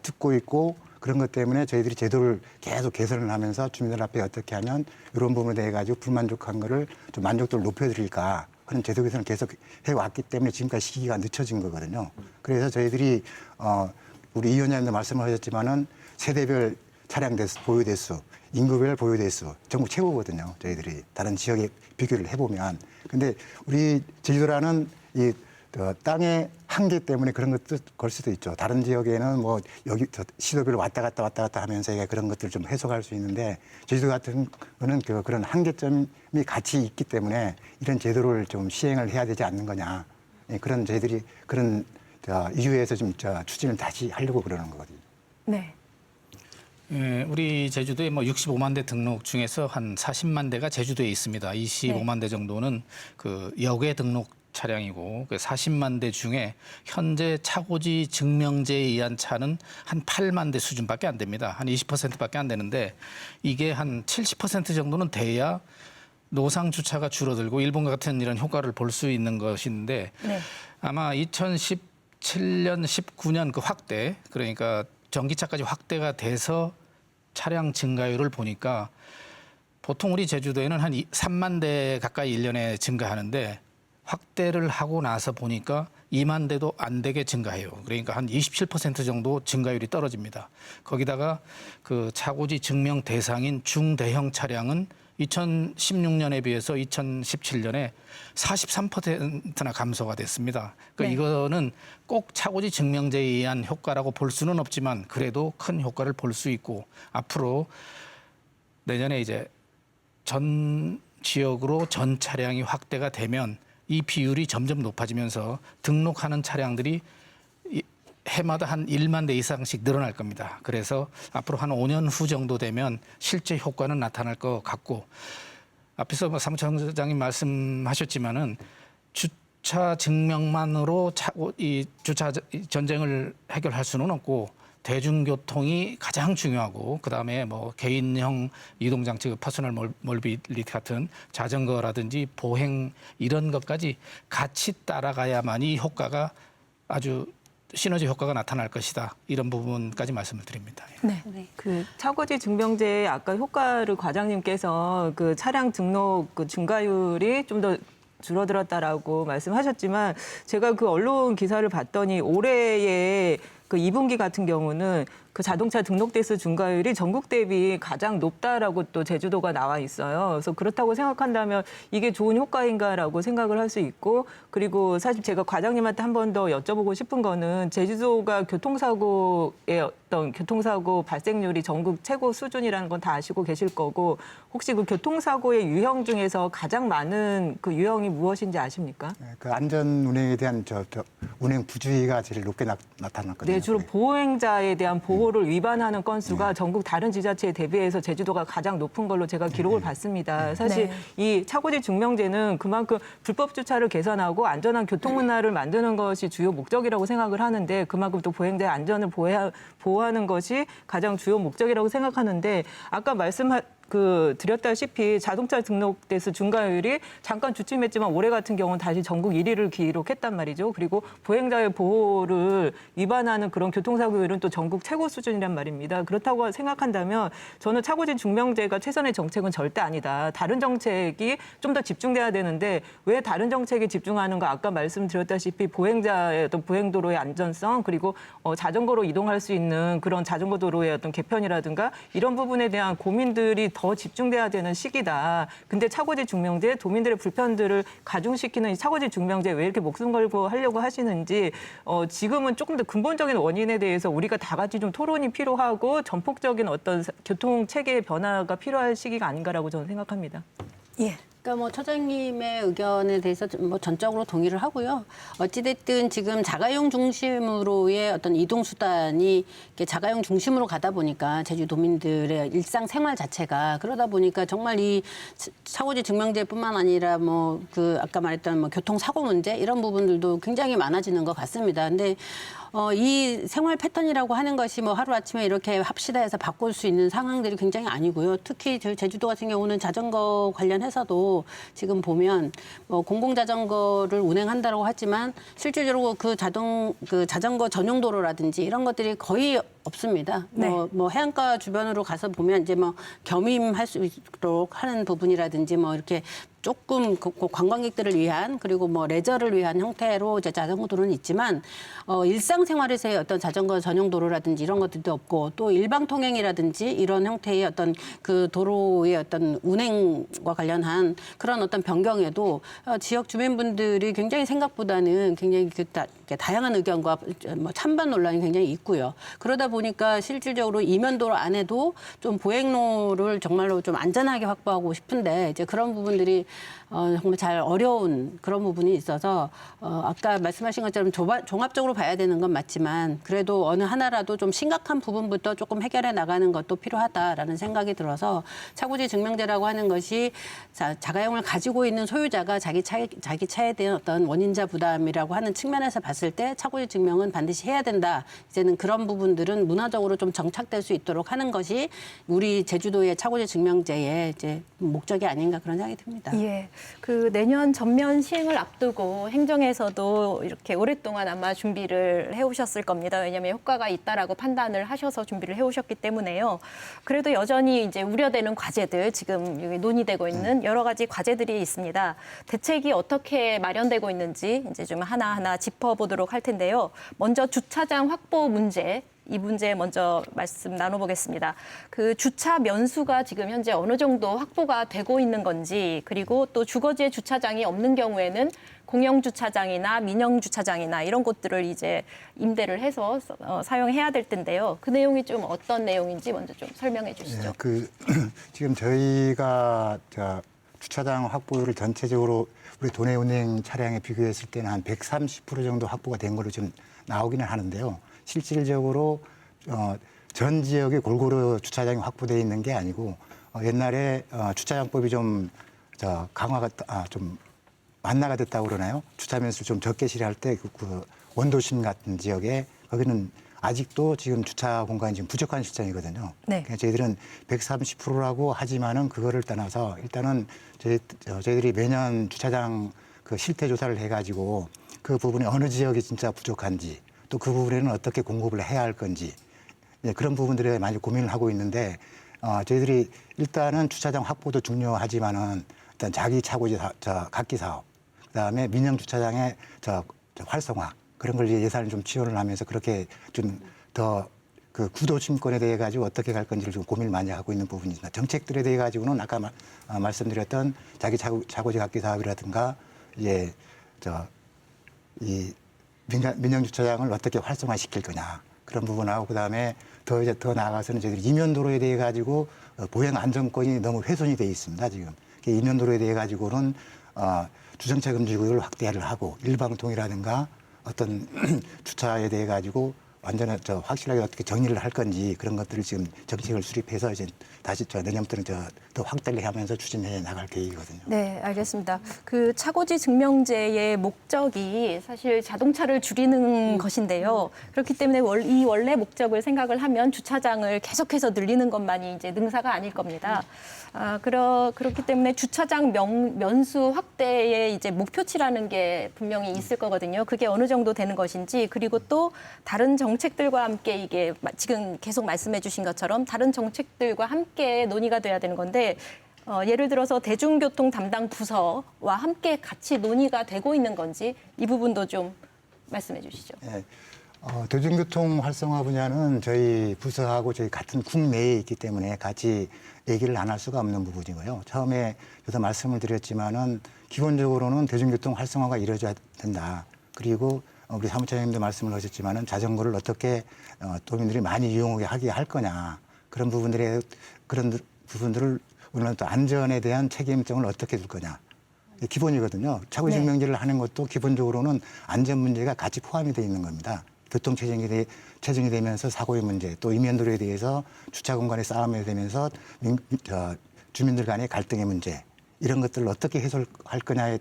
듣고 있고 그런 것 때문에 저희들이 제도를 계속 개선을 하면서 주민들 앞에 어떻게 하면 이런 부분에 대해 가지고 불만족한 거를 좀 만족도를 높여드릴까 그런 제도 개선을 계속 해왔기 때문에 지금까지 시기가 늦춰진 거거든요. 그래서 저희들이 우리 이 위원장님도 말씀을 하셨지만은 세대별 차량 대수, 보유 대수, 인구별 보유 대수 전국 최고거든요. 저희들이 다른 지역에 비교를 해보면. 근데 우리 제주도라는 이 땅의 한계 때문에 그런 것도 걸 수도 있죠. 다른 지역에는 뭐 여기 시도별로 왔다 갔다 하면서 그런 것들을 좀 해석할 수 있는데 제주도 같은 거는 그런 한계점이 같이 있기 때문에 이런 제도를 좀 시행을 해야 되지 않는 거냐. 그런 저희들이 그런 이유에서 좀 추진을 다시 하려고 그러는 거거든요. 네. 예, 우리 제주도에 뭐 65만 대 등록 중에서 한 40만 대가 제주도에 있습니다. 25만 대 정도는 그 역외 등록 차량이고 그 40만 대 중에 현재 차고지 증명제에 의한 차는 한 8만 대 수준밖에 안 됩니다. 한 20%밖에 안 되는데 이게 한 70% 정도는 돼야 노상 주차가 줄어들고 일본과 같은 이런 효과를 볼 수 있는 것인데 네. 아마 2017년, 19년 그 확대 그러니까 전기차까지 확대가 돼서 차량 증가율을 보니까 보통 우리 제주도에는 한 3만 대 가까이 1년에 증가하는데 확대를 하고 나서 보니까 2만 대도 안 되게 증가해요. 그러니까 한 27% 정도 증가율이 떨어집니다. 거기다가 그 차고지 증명 대상인 중대형 차량은 2016년에 비해서 2017년에 43%나 감소가 됐습니다. 그러니까 네. 이거는 꼭 차고지 증명제에 의한 효과라고 볼 수는 없지만 그래도 큰 효과를 볼 수 있고 앞으로 내년에 이제 전 지역으로 전 차량이 확대가 되면 이 비율이 점점 높아지면서 등록하는 차량들이 해마다 한 1만 대 이상씩 늘어날 겁니다. 그래서 앞으로 한 5년 후 정도 되면 실제 효과는 나타날 것 같고 앞에서 사무처장님 말씀하셨지만은 주차 증명만으로 이 주차 전쟁을 해결할 수는 없고 대중교통이 가장 중요하고 그다음에 뭐 개인형 이동장치 퍼스널 몰빌리티 같은 자전거라든지 보행 이런 것까지 같이 따라가야만이 효과가 아주 시너지 효과가 나타날 것이다. 이런 부분까지 말씀을 드립니다. 네. 그 차고지 증명제의 아까 효과를 과장님께서 그 차량 등록 그 증가율이 좀 더 줄어들었다라고 말씀하셨지만 제가 그 언론 기사를 봤더니 올해의 그 2분기 같은 경우는 그 자동차 등록 대수 증가율이 전국 대비 가장 높다라고 또 제주도가 나와 있어요. 그래서 그렇다고 생각한다면 이게 좋은 효과인가라고 생각을 할 수 있고 그리고 사실 제가 과장님한테 한 번 더 여쭤보고 싶은 거는 제주도가 교통사고의 어떤 교통사고 발생률이 전국 최고 수준이라는 건 다 아시고 계실 거고 혹시 그 교통사고의 유형 중에서 가장 많은 그 유형이 무엇인지 아십니까? 그 안전 운행에 대한 운행 부주의가 제일 높게 나타났거든요. 네, 주로 보행자에 대한 보호를 위반하는 건수가 전국 다른 지자체에 대비해서 제주도가 가장 높은 걸로 제가 기록을 봤습니다. 사실 네. 이 차고지 증명제는 그만큼 불법 주차를 개선하고 안전한 교통 문화를 만드는 것이 주요 목적이라고 생각을 하는데 그만큼 또 보행자의 안전을 보호하는 것이 가장 주요 목적이라고 생각하는데 아까 드렸다시피 자동차 등록 대수 증가율이 잠깐 주춤했지만 올해 같은 경우는 다시 전국 1위를 기록했단 말이죠. 그리고 보행자의 보호를 위반하는 그런 교통사고율은 또 전국 최고 수준이란 말입니다. 그렇다고 생각한다면 저는 차고지 증명제가 최선의 정책은 절대 아니다. 다른 정책이 좀 더 집중돼야 되는데 왜 다른 정책에 집중하는가? 아까 말씀드렸다시피 보행자의 어떤 보행도로의 안전성 그리고 자전거로 이동할 수 있는 그런 자전거 도로의 어떤 개편이라든가 이런 부분에 대한 고민들이 더 집중돼야 되는 시기다. 근데 차고지 중명제 도민들의 불편들을 가중시키는 이 차고지 중명제 왜 이렇게 목숨 걸고 하려고 하시는지 지금은 조금 더 근본적인 원인에 대해서 우리가 다 같이 좀 토론이 필요하고 전폭적인 어떤 교통 체계의 변화가 필요할 시기가 아닌가라고 저는 생각합니다. 예. 그러니까 뭐 처장님의 의견에 대해서 뭐 전적으로 동의를 하고요. 어찌됐든 지금 자가용 중심으로의 어떤 이동 수단이 이렇게 자가용 중심으로 가다 보니까 제주도민들의 일상 생활 자체가 그러다 보니까 정말 이 차고지 증명제뿐만 아니라 뭐 그 아까 말했던 뭐 교통 사고 문제 이런 부분들도 굉장히 많아지는 것 같습니다. 근데 이 생활 패턴이라고 하는 것이 뭐 하루아침에 이렇게 합시다 해서 바꿀 수 있는 상황들이 굉장히 아니고요. 특히 저희 제주도 같은 경우는 자전거 관련해서도 지금 보면 뭐 공공자전거를 운행한다고 하지만 실질적으로 그 자전거 전용 도로라든지 이런 것들이 거의 없습니다. 네. 뭐 해안가 주변으로 가서 보면 이제 뭐 겸임할 수 있도록 하는 부분이라든지 뭐 이렇게 조금 관광객들을 위한 그리고 뭐 레저를 위한 형태로 이제 자전거 도로는 있지만 일상생활에서의 어떤 자전거 전용 도로라든지 이런 것들도 없고 또 일방 통행이라든지 이런 형태의 어떤 그 도로의 어떤 운행과 관련한 그런 어떤 변경에도 지역 주민분들이 굉장히 생각보다는 굉장히 다양한 의견과 뭐 찬반 논란이 굉장히 있고요. 그러다 보니까 실질적으로 이면도로 안에도 좀 보행로를 정말로 좀 안전하게 확보하고 싶은데 이제 그런 부분들이 정말 잘 어려운 그런 부분이 있어서 아까 말씀하신 것처럼 종합적으로 봐야 되는 건 맞지만 그래도 어느 하나라도 좀 심각한 부분부터 조금 해결해 나가는 것도 필요하다라는 생각이 들어서 차고지 증명제라고 하는 것이 자가용을 가지고 있는 소유자가 자기 차에 대한 어떤 원인자 부담이라고 하는 측면에서 봤을 때 차고지 증명은 반드시 해야 된다. 이제는 그런 부분들은 문화적으로 좀 정착될 수 있도록 하는 것이 우리 제주도의 차고지 증명제의 이제 목적이 아닌가 그런 생각이 듭니다. 예. 그 내년 전면 시행을 앞두고 행정에서도 이렇게 오랫동안 아마 준비를 해오셨을 겁니다. 왜냐하면 효과가 있다라고 판단을 하셔서 준비를 해오셨기 때문에요. 그래도 여전히 이제 우려되는 과제들 지금 여기 논의되고 있는 여러 가지 과제들이 있습니다. 대책이 어떻게 마련되고 있는지 이제 좀 하나하나 짚어보도록 할 텐데요. 먼저 주차장 확보 문제. 이 문제 먼저 말씀 나눠보겠습니다. 그 주차 면수가 지금 현재 어느 정도 확보가 되고 있는 건지 그리고 또 주거지에 주차장이 없는 경우에는 공영 주차장이나 민영 주차장이나 이런 곳들을 이제 임대를 해서 사용해야 될 텐데요. 그 내용이 좀 어떤 내용인지 먼저 좀 설명해 주시죠. 네, 지금 저희가 주차장 확보율을 전체적으로 우리 도내 운행 차량에 비교했을 때는 한 130% 정도 확보가 된 걸로 좀 나오기는 하는데요. 실질적으로 전 지역에 골고루 주차장이 확보되어 있는 게 아니고 옛날에 주차장법이 좀 강화가 좀 완화가 됐다고 그러나요? 주차 면수를 좀 적게 실시할 때 그 원도심 같은 지역에 거기는 아직도 지금 주차 공간이 지금 부족한 실정이거든요. 네. 그러니까 저희들은 130%라고 하지만은 그거를 떠나서 일단은 저희들이 매년 주차장 그 실태 조사를 해가지고 그 부분이 어느 지역이 진짜 부족한지 또 그 부분에는 어떻게 공급을 해야 할 건지 그런 부분들에 많이 고민을 하고 있는데 저희들이 일단은 주차장 확보도 중요하지만은 일단 자기 차고지 각기 사업 그다음에 민영 주차장의 활성화 그런 걸 예산을 좀 지원을 하면서 그렇게 좀 더 그 구도 침권에 대해 가지고 어떻게 갈 건지를 좀 고민을 많이 하고 있는 부분이 있습니다. 정책들에 대해 가지고는 아까 말씀드렸던 자기 차고지 각기 사업이라든가 이 민영 주차장을 어떻게 활성화시킬 거냐 그런 부분하고 그다음에 더 나아가서는 저희들이 이면도로에 대해 가지고 보행 안전권이 너무 훼손이 돼 있습니다 지금 이면도로에 대해 가지고는 주정차 금지 구역을 확대를 하고 일방통이라든가 어떤 주차에 대해 가지고 완전히 확실하게 어떻게 정리를 할 건지 그런 것들을 지금 정책을 수립해서 이제 다시 내년부터는 더 확대를 하면서 추진해 나갈 계획이거든요. 네, 알겠습니다. 그 차고지 증명제의 목적이 사실 자동차를 줄이는 것인데요. 그렇기 때문에 이 원래 목적을 생각을 하면 주차장을 계속해서 늘리는 것만이 이제 능사가 아닐 겁니다. 그렇기 때문에 주차장 면수 확대의 이제 목표치라는 게 분명히 있을 거거든요. 그게 어느 정도 되는 것인지 그리고 또 다른 정책들과 함께 이게 지금 계속 말씀해 주신 것처럼 다른 정책들과 함께 논의가 돼야 되는 건데 예를 들어서 대중교통 담당 부서와 함께 같이 논의가 되고 있는 건지 이 부분도 좀 말씀해 주시죠. 네. 대중교통 활성화 분야는 저희 부서하고 저희 같은 국내에 있기 때문에 같이 얘기를 안 할 수가 없는 부분이고요. 처음에 저도 말씀을 드렸지만은 기본적으로는 대중교통 활성화가 이루어져야 된다. 그리고 우리 사무처장님도 말씀을 하셨지만은 자전거를 어떻게 도민들이 많이 이용하게 할 거냐. 그런 부분들을 우리는 또 안전에 대한 책임성을 어떻게 둘 거냐. 기본이거든요. 차고 증명제를 하는 것도 기본적으로는 안전 문제가 같이 포함이 되어 있는 겁니다. 교통 체증이 되면서 사고의 문제, 또 이면도로에 대해서 주차 공간의 싸움이 되면서 주민들 간의 갈등의 문제, 이런 것들을 어떻게 해소할 거냐를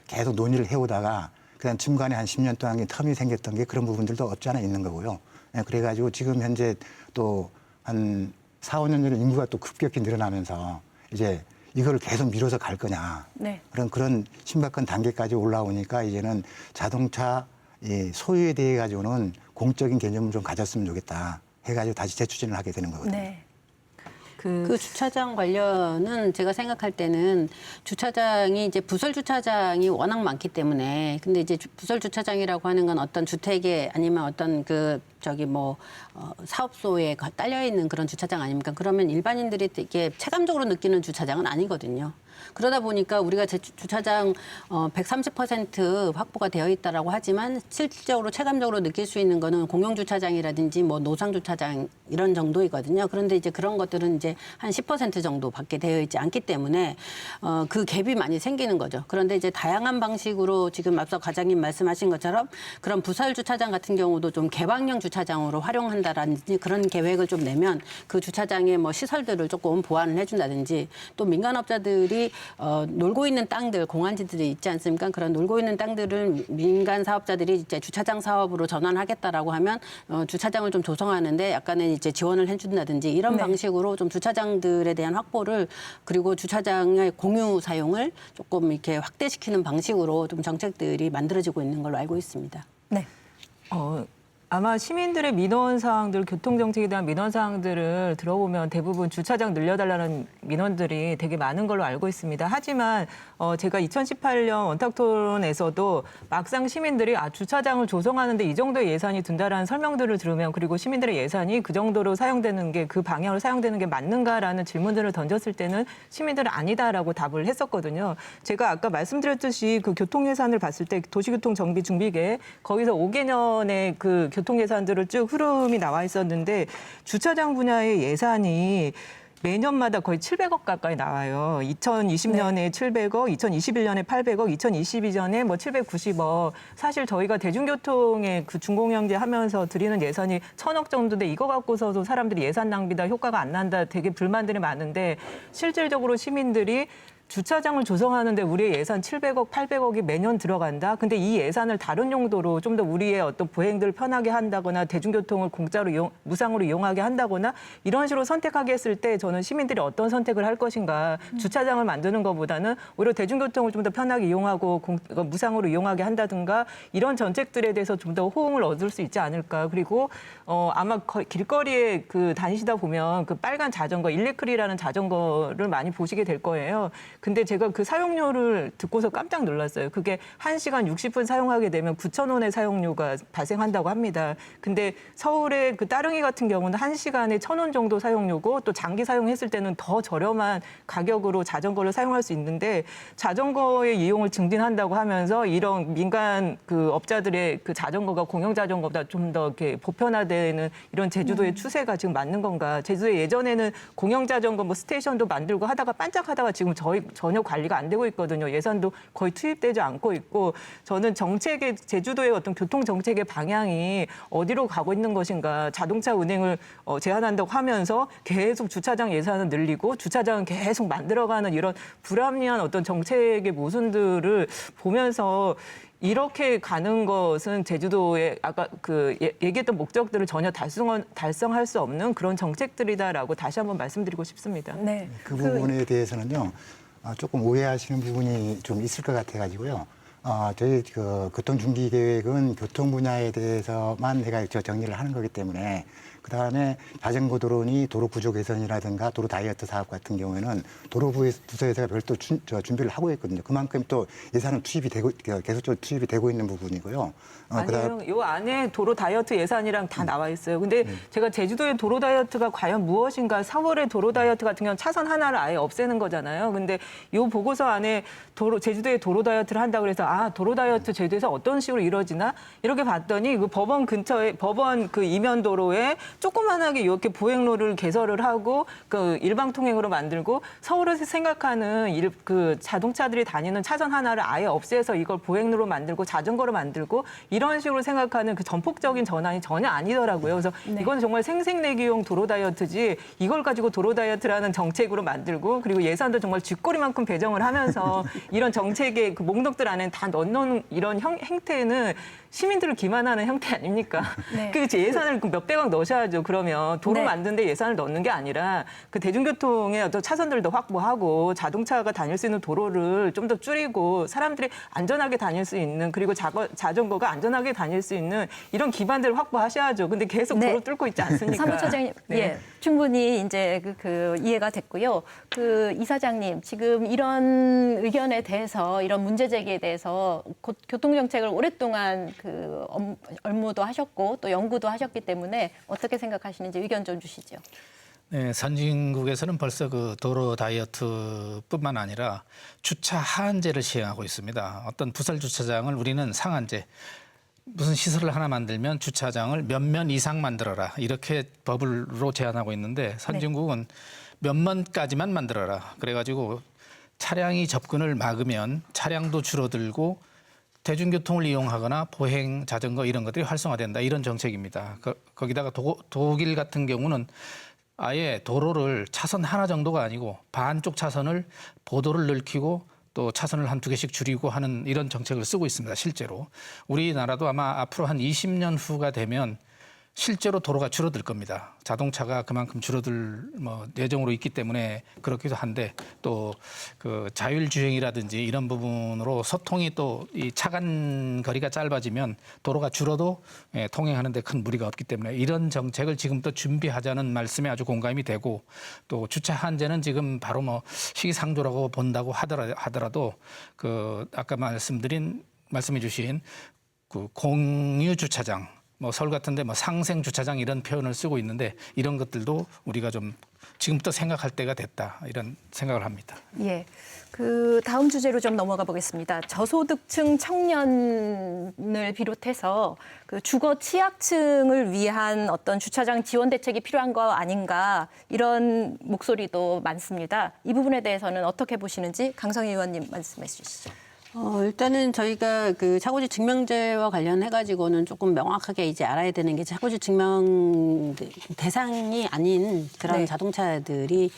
계속 논의를 해오다가 그다음 중간에 한 10년 동안의 텀이 생겼던 게 그런 부분들도 없지 않아 있는 거고요. 그래가지고 지금 현재 또 한 4, 5년 전에 인구가 또 급격히 늘어나면서 이제 이거를 계속 미뤄서 갈 거냐. 네. 그런 심각한 단계까지 올라오니까 이제는 자동차 소유에 대해 가지고는 공적인 개념을 좀 가졌으면 좋겠다 해가지고 다시 재추진을 하게 되는 거거든요. 네. 그 주차장 관련은 제가 생각할 때는 주차장이 이제 부설 주차장이 워낙 많기 때문에 근데 이제 부설 주차장이라고 하는 건 어떤 주택에 아니면 어떤 사업소에 딸려 있는 그런 주차장 아닙니까? 그러면 일반인들이 이게 체감적으로 느끼는 주차장은 아니거든요. 그러다 보니까 우리가 주차장 130% 확보가 되어 있다라고 하지만 실질적으로 체감적으로 느낄 수 있는 거는 공영 주차장이라든지 뭐 노상 주차장 이런 정도이거든요. 그런데 이제 그런 것들은 이제 한 10% 정도밖에 되어 있지 않기 때문에 그 갭이 많이 생기는 거죠. 그런데 이제 다양한 방식으로 지금 앞서 과장님 말씀하신 것처럼 그런 부설 주차장 같은 경우도 좀 개방형 주차장으로 활용한다라든지 그런 계획을 좀 내면 그 주차장의 뭐 시설들을 조금 보완을 해준다든지 또 민간업자들이 놀고 있는 땅들, 공안지들이 있지 않습니까? 그런 놀고 있는 땅들을 민간 사업자들이 이제 주차장 사업으로 전환하겠다라고 하면 주차장을 좀 조성하는데 약간은 이제 지원을 해준다든지 이런 방식으로 좀 주차장들에 대한 확보를 그리고 주차장의 공유 사용을 조금 이렇게 확대시키는 방식으로 좀 정책들이 만들어지고 있는 걸로 알고 있습니다. 네. 아마 시민들의 민원 사항들, 교통 정책에 대한 민원 사항들을 들어보면 대부분 주차장 늘려달라는 민원들이 되게 많은 걸로 알고 있습니다. 하지만 제가 2018년 원탁토론에서도 막상 시민들이 주차장을 조성하는데 이 정도의 예산이 든다라는 설명들을 들으면 그리고 시민들의 예산이 그 정도로 사용되는 게 그 방향으로 사용되는 게 맞는가라는 질문들을 던졌을 때는 시민들은 아니다라고 답을 했었거든요. 제가 아까 말씀드렸듯이 그 교통 예산을 봤을 때 도시교통 정비 준비계 거기서 5개년의 그 교통 예산들을 쭉 흐름이 나와 있었는데 주차장 분야의 예산이 매년마다 거의 700억 가까이 나와요. 2020년에 700억, 2021년에 800억, 2022년에 뭐 790억. 사실 저희가 대중교통에 그 준공영제 하면서 드리는 예산이 1000억 정도인데 이거 갖고서도 사람들이 예산 낭비다, 효과가 안 난다 되게 불만들이 많은데 실질적으로 시민들이 주차장을 조성하는데 우리의 예산 700억, 800억이 매년 들어간다. 근데 이 예산을 다른 용도로 좀 더 우리의 어떤 보행들을 편하게 한다거나 대중교통을 공짜로 무상으로 이용하게 한다거나 이런 식으로 선택하게 했을 때 저는 시민들이 어떤 선택을 할 것인가. 주차장을 만드는 것보다는 오히려 대중교통을 좀 더 편하게 이용하고 무상으로 이용하게 한다든가 이런 정책들에 대해서 좀 더 호응을 얻을 수 있지 않을까. 그리고 아마 길거리에 그 다니시다 보면 그 빨간 자전거, 일리클이라는 자전거를 많이 보시게 될 거예요. 근데 제가 그 사용료를 듣고서 깜짝 놀랐어요. 그게 1시간 60분 사용하게 되면 9,000원의 사용료가 발생한다고 합니다. 근데 서울의 그 따릉이 같은 경우는 1시간에 1,000원 정도 사용료고 또 장기 사용했을 때는 더 저렴한 가격으로 자전거를 사용할 수 있는데 자전거의 이용을 증진한다고 하면서 이런 민간 그 업자들의 그 자전거가 공영 자전거보다 좀 더 이렇게 보편화되는 이런 제주도의 추세가 지금 맞는 건가? 제주도에 예전에는 공영 자전거 뭐 스테이션도 만들고 하다가 반짝하다가 지금 전혀 관리가 안 되고 있거든요. 예산도 거의 투입되지 않고 있고 저는 정책의 제주도의 어떤 교통 정책의 방향이 어디로 가고 있는 것인가. 자동차 운행을 제한한다고 하면서 계속 주차장 예산을 늘리고 주차장은 계속 만들어가는 이런 불합리한 어떤 정책의 모순들을 보면서 이렇게 가는 것은 제주도의 아까 그 얘기했던 목적들을 전혀 달성할 수 없는 그런 정책들이다라고 다시 한번 말씀드리고 싶습니다. 네. 그 부분에 대해서는요. 조금 오해하시는 부분이 좀 있을 것 같아가지고요. 저희 그 교통중기 계획은 교통 분야에 대해서만 제가 정리를 하는 거기 때문에 그다음에 자전거 도로니 도로 구조 개선이라든가 도로 다이어트 사업 같은 경우에는 도로부서에서 별도 준비를 하고 있거든요. 그만큼 또 예산은 투입이 되고 계속적으로 투입이 되고 있는 부분이고요. 아니요, 요 안에 도로 다이어트 예산이랑 다 나와 있어요. 근데 제가 제주도의 도로 다이어트가 과연 무엇인가? 4월의 도로 다이어트 같은 경우는 차선 하나를 아예 없애는 거잖아요. 근데 요 보고서 안에 제주도의 도로 다이어트를 한다고 그래서 도로 다이어트 제주도에서 어떤 식으로 이루어지나? 이렇게 봤더니 그 법원 근처에 법원 그 이면 도로에 조그만하게 이렇게 보행로를 개설을 하고 그 일방 통행으로 만들고 서울에서 생각하는 그 자동차들이 다니는 차선 하나를 아예 없애서 이걸 보행로로 만들고 자전거로 만들고 이런 식으로 생각하는 그 전폭적인 전환이 전혀 아니더라고요. 그래서 이건 정말 생색내기용 도로 다이어트지 이걸 가지고 도로 다이어트라는 정책으로 만들고 그리고 예산도 정말 쥐꼬리만큼 배정을 하면서 이런 정책의 그 목록들 안에 다 넣는 이런 행태는 시민들을 기만하는 형태 아닙니까? 네. 그 예산을 몇백억 넣으셔야죠. 그러면 도로 네. 만드는데 예산을 넣는 게 아니라 그 대중교통의 어떤 차선들도 확보하고 자동차가 다닐 수 있는 도로를 좀 더 줄이고 사람들이 안전하게 다닐 수 있는 그리고 자전거가 안전하게 다닐 수 있는 이런 기반들을 확보하셔야죠. 근데 계속 네. 도로 뚫고 있지 않습니까? 사무처장님, 네. 예, 충분히 이제 그 이해가 됐고요. 그 이사장님, 지금 이런 의견에 대해서 이런 문제 제기에 대해서 교통정책을 오랫동안 그 업무도 하셨고 또 연구도 하셨기 때문에 어떻게 생각하시는지 의견 좀 주시죠. 네, 선진국에서는 벌써 그 도로 다이어트뿐만 아니라 주차 하한제를 시행하고 있습니다. 어떤 부설 주차장을 우리는 상한제, 무슨 시설을 하나 만들면 주차장을 몇 면 이상 만들어라 이렇게 법으로 제한하고 있는데 선진국은 몇 면까지만 만들어라. 그래가지고 차량이 접근을 막으면 차량도 줄어들고 대중교통을 이용하거나 보행, 자전거 이런 것들이 활성화된다. 이런 정책입니다. 거기다가 독일 같은 경우는 아예 도로를 차선 하나 정도가 아니고 반쪽 차선을 보도를 넓히고 또 차선을 한 2개씩 줄이고 하는 이런 정책을 쓰고 있습니다. 실제로. 우리나라도 아마 앞으로 한 20년 후가 되면 실제로 도로가 줄어들 겁니다. 자동차가 그만큼 줄어들 예정으로 있기 때문에 그렇기도 한데 또 그 자율주행이라든지 이런 부분으로 소통이 또 이 차간 거리가 짧아지면 도로가 줄어도 통행하는 데 큰 무리가 없기 때문에 이런 정책을 지금부터 준비하자는 말씀에 아주 공감이 되고 또 주차 한제는 지금 바로 시기상조라고 본다고 하더라도 그 아까 말씀해 주신 그 공유 주차장 서울 같은데 상생 주차장 이런 표현을 쓰고 있는데 이런 것들도 우리가 좀 지금부터 생각할 때가 됐다 이런 생각을 합니다. 예. 그 다음 주제로 좀 넘어가 보겠습니다. 저소득층 청년을 비롯해서 그 주거 취약층을 위한 어떤 주차장 지원 대책이 필요한 거 아닌가 이런 목소리도 많습니다. 이 부분에 대해서는 어떻게 보시는지 강성희 의원님 말씀해 주시죠. 일단은 저희가 그 차고지 증명제와 관련해가지고는 조금 명확하게 이제 알아야 되는 게 차고지 증명 대상이 아닌 그런 네. 자동차들이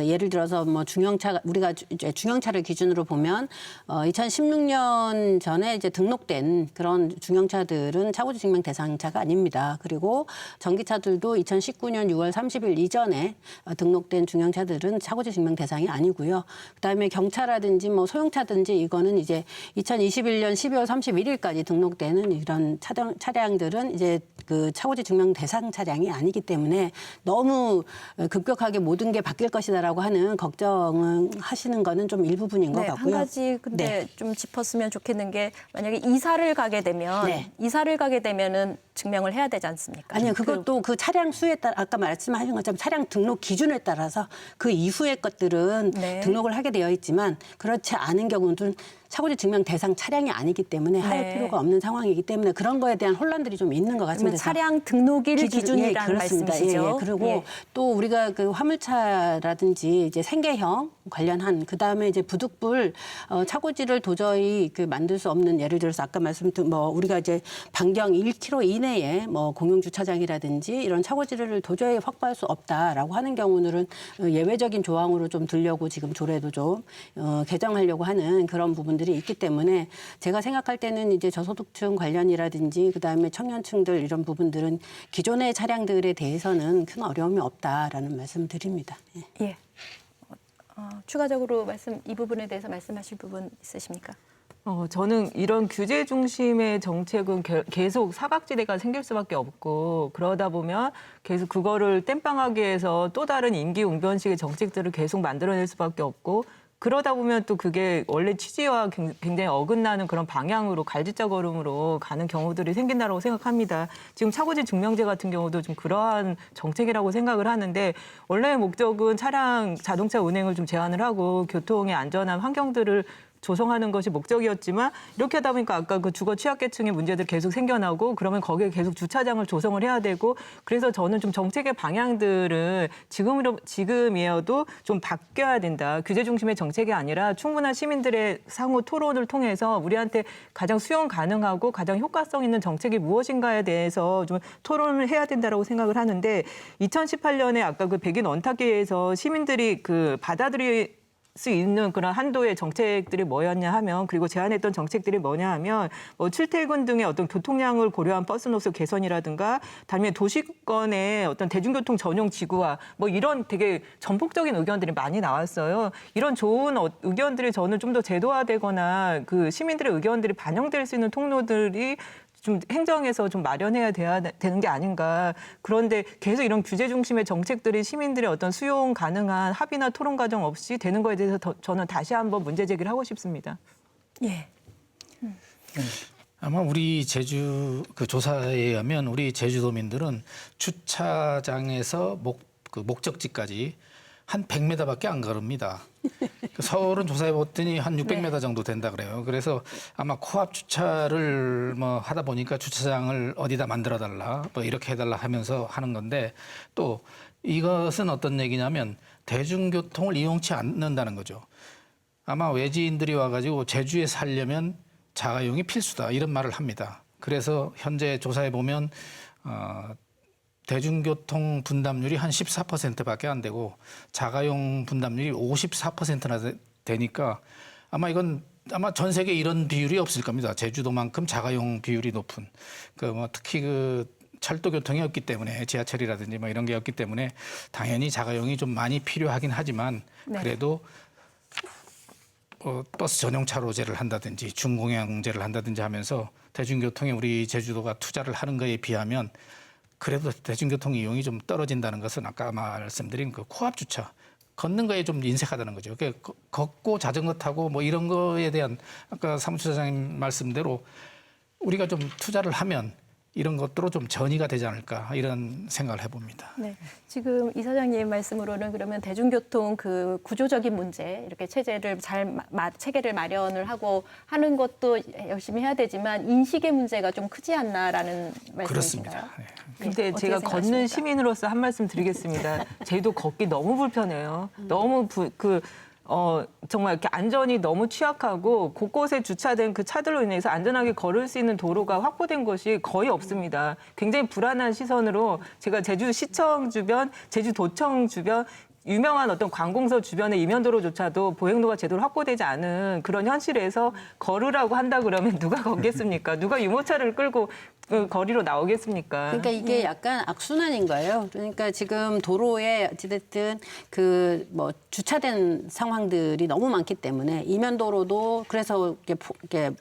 예를 들어서 중형차 우리가 이제 중형차를 기준으로 보면 2016년 전에 이제 등록된 그런 중형차들은 차고지 증명 대상차가 아닙니다. 그리고 전기차들도 2019년 6월 30일 이전에 등록된 중형차들은 차고지 증명 대상이 아니고요. 그다음에 경차라든지 소형차든지 이거는 이제 2021년 12월 31일까지 등록되는 이런 차량들은 이제 그 차고지 증명 대상 차량이 아니기 때문에 너무 급격하게 모든 게 바뀔 것이다라고 하는 걱정을 하시는 거는 좀 일부분인 것 같고요. 한 가지 근데 좀 짚었으면 좋겠는 게 만약에 이사를 가게 되면은 증명을 해야 되지 않습니까? 아니요, 그것도 그 차량 수에 따라 아까 말씀하신 것처럼 차량 등록 기준에 따라서 그 이후의 것들은 등록을 하게 되어 있지만 그렇지 않은 경우는 차고지 증명 대상 차량이 아니기 때문에 할 필요가 없는 상황이기 때문에 그런 거에 대한 혼란들이 좀 있는 것 같습니다. 차량 등록일 기준이라는 말씀이시죠? 그리고 또 우리가 그 화물차라든지 이제 생계형 관련한 그다음에 이제 부득불 차고지를 도저히 그 만들 수 없는 예를 들어서 아까 말씀드린 우리가 이제 반경 1km 이내에 공용 주차장이라든지 이런 차고지를 도저히 확보할 수 없다라고 하는 경우는 예외적인 조항으로 좀 두려고 지금 조례도 좀 개정하려고 하는 그런 부분들이 있기 때문에 제가 생각할 때는 이제 저소득층 관련이라든지 그다음에 청년층들 이런 부분들은 기존의 차량들에 대해서는 큰 어려움이 없다라는 말씀드립니다. 예. 추가적으로 이 부분에 대해서 말씀하실 부분 있으십니까? 저는 이런 규제 중심의 정책은 계속 사각지대가 생길 수밖에 없고 그러다 보면 계속 그거를 땜빵하기 위해서 또 다른 임기응변식의 정책들을 계속 만들어낼 수밖에 없고 그러다 보면 또 그게 원래 취지와 굉장히 어긋나는 그런 방향으로 갈짓자걸음으로 가는 경우들이 생긴다고 생각합니다. 지금 차고지 증명제 같은 경우도 좀 그러한 정책이라고 생각을 하는데 원래의 목적은 자동차 운행을 좀 제한을 하고 교통의 안전한 환경들을 조성하는 것이 목적이었지만 이렇게 하다 보니까 아까 그 주거 취약계층의 문제들 계속 생겨나고 그러면 거기에 계속 주차장을 조성을 해야 되고 그래서 저는 좀 정책의 방향들을 지금이어도 좀 바뀌어야 된다. 규제 중심의 정책이 아니라 충분한 시민들의 상호 토론을 통해서 우리한테 가장 수용 가능하고 가장 효과성 있는 정책이 무엇인가에 대해서 좀 토론을 해야 된다라고 생각을 하는데 2018년에 아까 그 백인 원탁기에서 시민들이 그 받아들일 수 있는 그런 한도의 정책들이 뭐였냐 하면 그리고 제안했던 정책들이 뭐냐 하면 뭐 출퇴근 등의 어떤 교통량을 고려한 버스 노선 개선이라든가 다음에 도시권의 어떤 대중교통 전용 지구화 뭐 이런 되게 전폭적인 의견들이 많이 나왔어요. 이런 좋은 의견들이 저는 좀 더 제도화되거나 그 시민들의 의견들이 반영될 수 있는 통로들이 좀 행정에서 좀 마련해야 되는 게 아닌가. 그런데 계속 이런 규제 중심의 정책들이 시민들의 어떤 수용 가능한 합의나 토론 과정 없이 되는 거에 대해서 저는 다시 한번 문제 제기를 하고 싶습니다. 예. 아마 우리 제주 그 조사에 의하면 우리 제주도민들은 주차장에서 목적지까지 한 100m밖에 안 걸읍니다. 서울은 조사해 봤더니 한 600m 정도 된다 그래요. 그래서 아마 코앞 주차를 뭐 하다 보니까 주차장을 어디다 만들어 달라, 뭐 이렇게 해달라 하면서 하는 건데 또 이것은 어떤 얘기냐면 대중교통을 이용치 않는다는 거죠. 아마 외지인들이 와가지고 제주에 살려면 자가용이 필수다 이런 말을 합니다. 그래서 현재 조사해 보면 대중교통 분담률이 한 14%밖에 안 되고 자가용 분담률이 54%나 되니까 아마 전 세계 이런 비율이 없을 겁니다. 제주도만큼 자가용 비율이 높은 특히 그 철도 교통이 없기 때문에 지하철이라든지 뭐 이런 게 없기 때문에 당연히 자가용이 좀 많이 필요하긴 하지만 그래도 버스 전용 차로제를 한다든지 중공영제를 한다든지 하면서 대중교통에 우리 제주도가 투자를 하는 거에 비하면 그래도 대중교통 이용이 좀 떨어진다는 것은 아까 말씀드린 그 코앞 주차 걷는 거에 좀 인색하다는 거죠. 걷고 자전거 타고 뭐 이런 거에 대한 아까 사무처장님 말씀대로 우리가 좀 투자를 하면 이런 것들로 좀 전이가 되지 않을까 이런 생각을 해봅니다. 네, 지금 이사장님 말씀으로는 그러면 대중교통 그 구조적인 문제 이렇게 체계를 마련을 하고 하는 것도 열심히 해야 되지만 인식의 문제가 좀 크지 않나라는 말씀이신가요? 그렇습니다. 네. 근데 어떻게 제가 생각하십니까? 걷는 시민으로서 한 말씀 드리겠습니다. 저희도 걷기 너무 불편해요. 너무 정말 이렇게 안전이 너무 취약하고 곳곳에 주차된 그 차들로 인해서 안전하게 걸을 수 있는 도로가 확보된 것이 거의 없습니다. 굉장히 불안한 시선으로 제가 제주시청 주변, 제주도청 주변 유명한 어떤 관공서 주변의 이면도로조차도 보행로가 제대로 확보되지 않은 그런 현실에서 걸으라고 한다 그러면 누가 걷겠습니까? 누가 유모차를 끌고 거리로 나오겠습니까? 그러니까 이게 약간 악순환인 거예요. 그러니까 지금 도로에 어찌됐든 그 뭐 주차된 상황들이 너무 많기 때문에 이면도로도 그래서 이렇게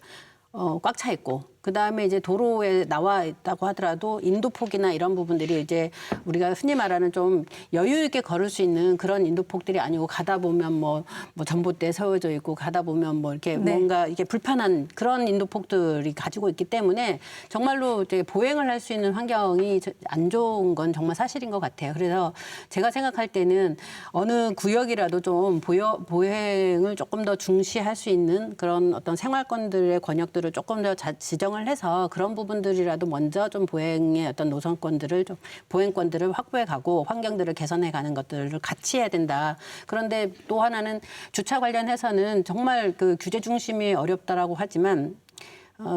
꽉 차 있고 그다음에 이제 도로에 나와 있다고 하더라도 인도폭이나 이런 부분들이 이제 우리가 흔히 말하는 좀 여유 있게 걸을 수 있는 그런 인도폭들이 아니고 가다 보면 뭐 전봇대 세워져 있고 가다 보면 뭐 이렇게 뭔가 이게 불편한 그런 인도폭들이 가지고 있기 때문에 정말로 이제 보행을 할 수 있는 환경이 안 좋은 건 정말 사실인 것 같아요. 그래서 제가 생각할 때는 어느 구역이라도 좀 보행을 조금 더 중시할 수 있는 그런 어떤 생활권들의 권역들을 조금 더 지정을 해서 그런 부분들이라도 먼저 좀 보행의 어떤 노선권들을 좀 보행권들을 확보해 가고 환경들을 개선해 가는 것들을 같이 해야 된다. 그런데 또 하나는 주차 관련해서는 정말 그 규제 중심이 어렵다라고 하지만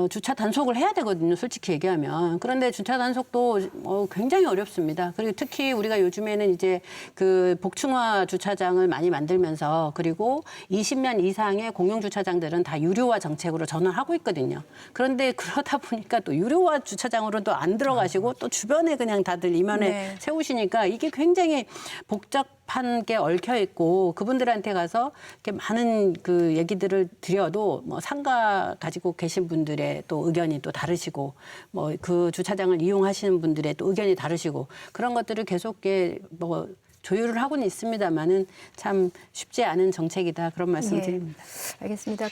주차 단속을 해야 되거든요, 솔직히 얘기하면. 그런데 주차 단속도 굉장히 어렵습니다. 그리고 특히 우리가 요즘에는 이제 그 복층화 주차장을 많이 만들면서 그리고 20년 이상의 공용 주차장들은 다 유료화 정책으로 전환하고 있거든요. 그런데 그러다 보니까 또 유료화 주차장으로 또 안 들어가시고 또 주변에 그냥 다들 이면에 세우시니까 이게 굉장히 복잡 게 얽혀 있고 그분들한테 가서 이렇게 많은 그 얘기들을 드려도 뭐 상가 가지고 계신 분들의 또 의견이 또 다르시고 뭐 그 주차장을 이용하시는 분들의 또 의견이 다르시고 그런 것들을 계속 뭐 조율을 하고는 있습니다만은 참 쉽지 않은 정책이다 그런 말씀을 예. 드립니다. 알겠습니다.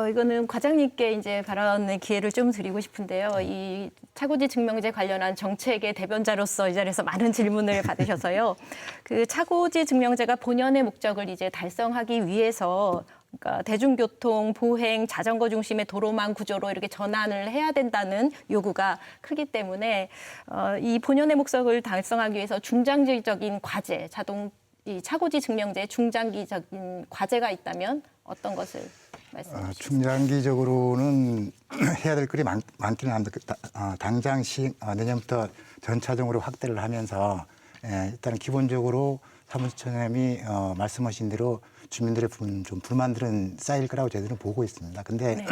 이거는 과장님께 이제 발언의 기회를 좀 드리고 싶은데요. 이 차고지 증명제 관련한 정책의 대변자로서 이 자리에서 많은 질문을 받으셔서요. 그 차고지 증명제가 본연의 목적을 이제 달성하기 위해서 그러니까 대중교통, 보행, 자전거 중심의 도로망 구조로 이렇게 전환을 해야 된다는 요구가 크기 때문에 이 본연의 목적을 달성하기 위해서 중장기적인 과제, 이 차고지 증명제의 중장기적인 과제가 있다면 어떤 것을 말씀해 주시겠습니까? 중장기적으로는 해야 될 일이 많기는 한데 당장 내년부터 전차종으로 확대를 하면서 일단 기본적으로 사무처장님이 말씀하신 대로 주민들의 좀 불만들은 쌓일 거라고 저희들은 보고 있습니다. 근데 네.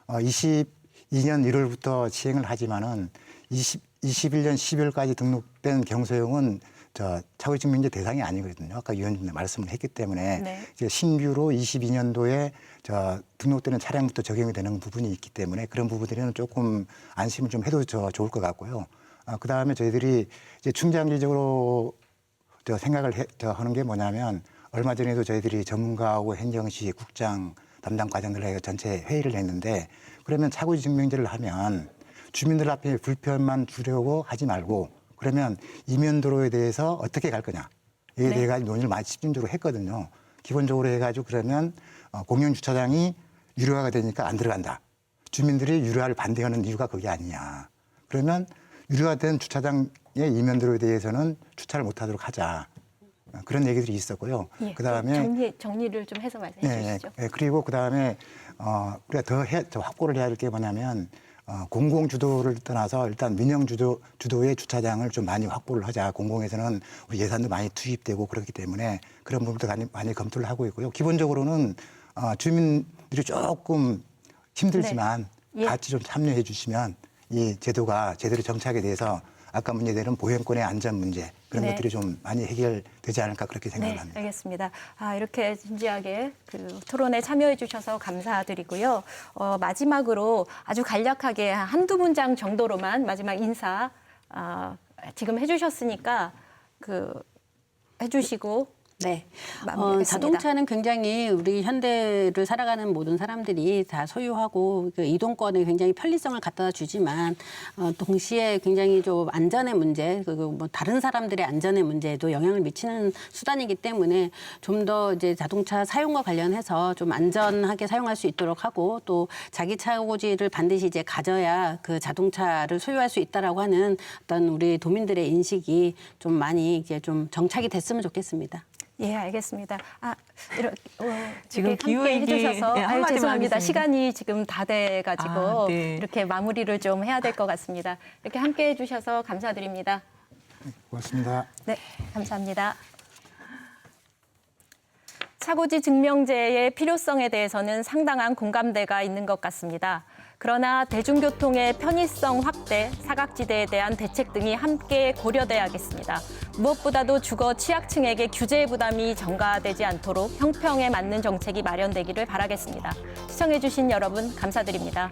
22년 1월부터 시행을 하지만은 21년 12월까지 등록된 경소용은 차고지 증명제 대상이 아니거든요. 아까 위원님 말씀을 했기 때문에 네. 이제 신규로 22년도에 등록되는 차량부터 적용이 되는 부분이 있기 때문에 그런 부분들에는 조금 안심을 좀 해도 좋을 것 같고요. 그 다음에 저희들이 이제 중장기적으로 생각을 하는 게 뭐냐면 얼마 전에도 저희들이 전문가하고 행정시 국장 담당 과장들하고 전체 회의를 했는데 그러면 차고지 증명제를 하면 주민들 앞에 불편만 주려고 하지 말고 그러면 이면도로에 대해서 어떻게 갈 거냐 이에 대해 가지고 논의를 많이 집중적으로 했거든요. 기본적으로 해가지고 그러면 공영주차장이 유료화가 되니까 안 들어간다. 주민들이 유료화를 반대하는 이유가 그게 아니냐. 그러면 유료화된 주차장의 이면도로에 대해서는 주차를 못하도록 하자. 그런 얘기들이 있었고요. 예, 그다음에 정리를 좀 해서 말씀해 주시죠. 그리고 그다음에 우리가 더 확보를 해야 될 게 뭐냐면 공공 주도를 떠나서 일단 민영 주도의 주차장을 좀 많이 확보를 하자. 공공에서는 우리 예산도 많이 투입되고 그렇기 때문에 그런 부분도 많이 검토를 하고 있고요. 기본적으로는 주민들이 조금 힘들지만 네. 예. 같이 좀 참여해 주시면 이 제도가 제대로 정착에 대해서 아까 문제되는 보행권의 안전 문제 그런 네. 것들이 좀 많이 해결되지 않을까 그렇게 생각을 네, 합니다. 알겠습니다. 이렇게 진지하게 토론에 참여해 주셔서 감사드리고요. 마지막으로 아주 간략하게 한두 문장 정도로만 마지막 인사 지금 해주셨으니까 해주시고 네. 마무리하겠습니다. 자동차는 굉장히 우리 현대를 살아가는 모든 사람들이 다 소유하고 그 이동권에 굉장히 편리성을 갖다 주지만 동시에 굉장히 좀 안전의 문제, 뭐 다른 사람들의 안전의 문제에도 영향을 미치는 수단이기 때문에 좀 더 이제 자동차 사용과 관련해서 좀 안전하게 사용할 수 있도록 하고 또 자기 차고지를 반드시 이제 가져야 그 자동차를 소유할 수 있다라고 하는 어떤 우리 도민들의 인식이 좀 많이 이제 좀 정착이 됐으면 좋겠습니다. 예, 알겠습니다. 지금 이렇게 기후 함께 얘기, 해주셔서 한마디만 죄송합니다. 하겠습니다. 시간이 지금 다 돼가지고 네. 이렇게 마무리를 좀 해야 될 것 같습니다. 이렇게 함께 해주셔서 감사드립니다. 고맙습니다. 네, 감사합니다. 차고지 증명제의 필요성에 대해서는 상당한 공감대가 있는 것 같습니다. 그러나 대중교통의 편의성 확대, 사각지대에 대한 대책 등이 함께 고려돼야겠습니다. 무엇보다도 주거 취약층에게 규제 부담이 전가되지 않도록 형평에 맞는 정책이 마련되기를 바라겠습니다. 시청해주신 여러분 감사드립니다.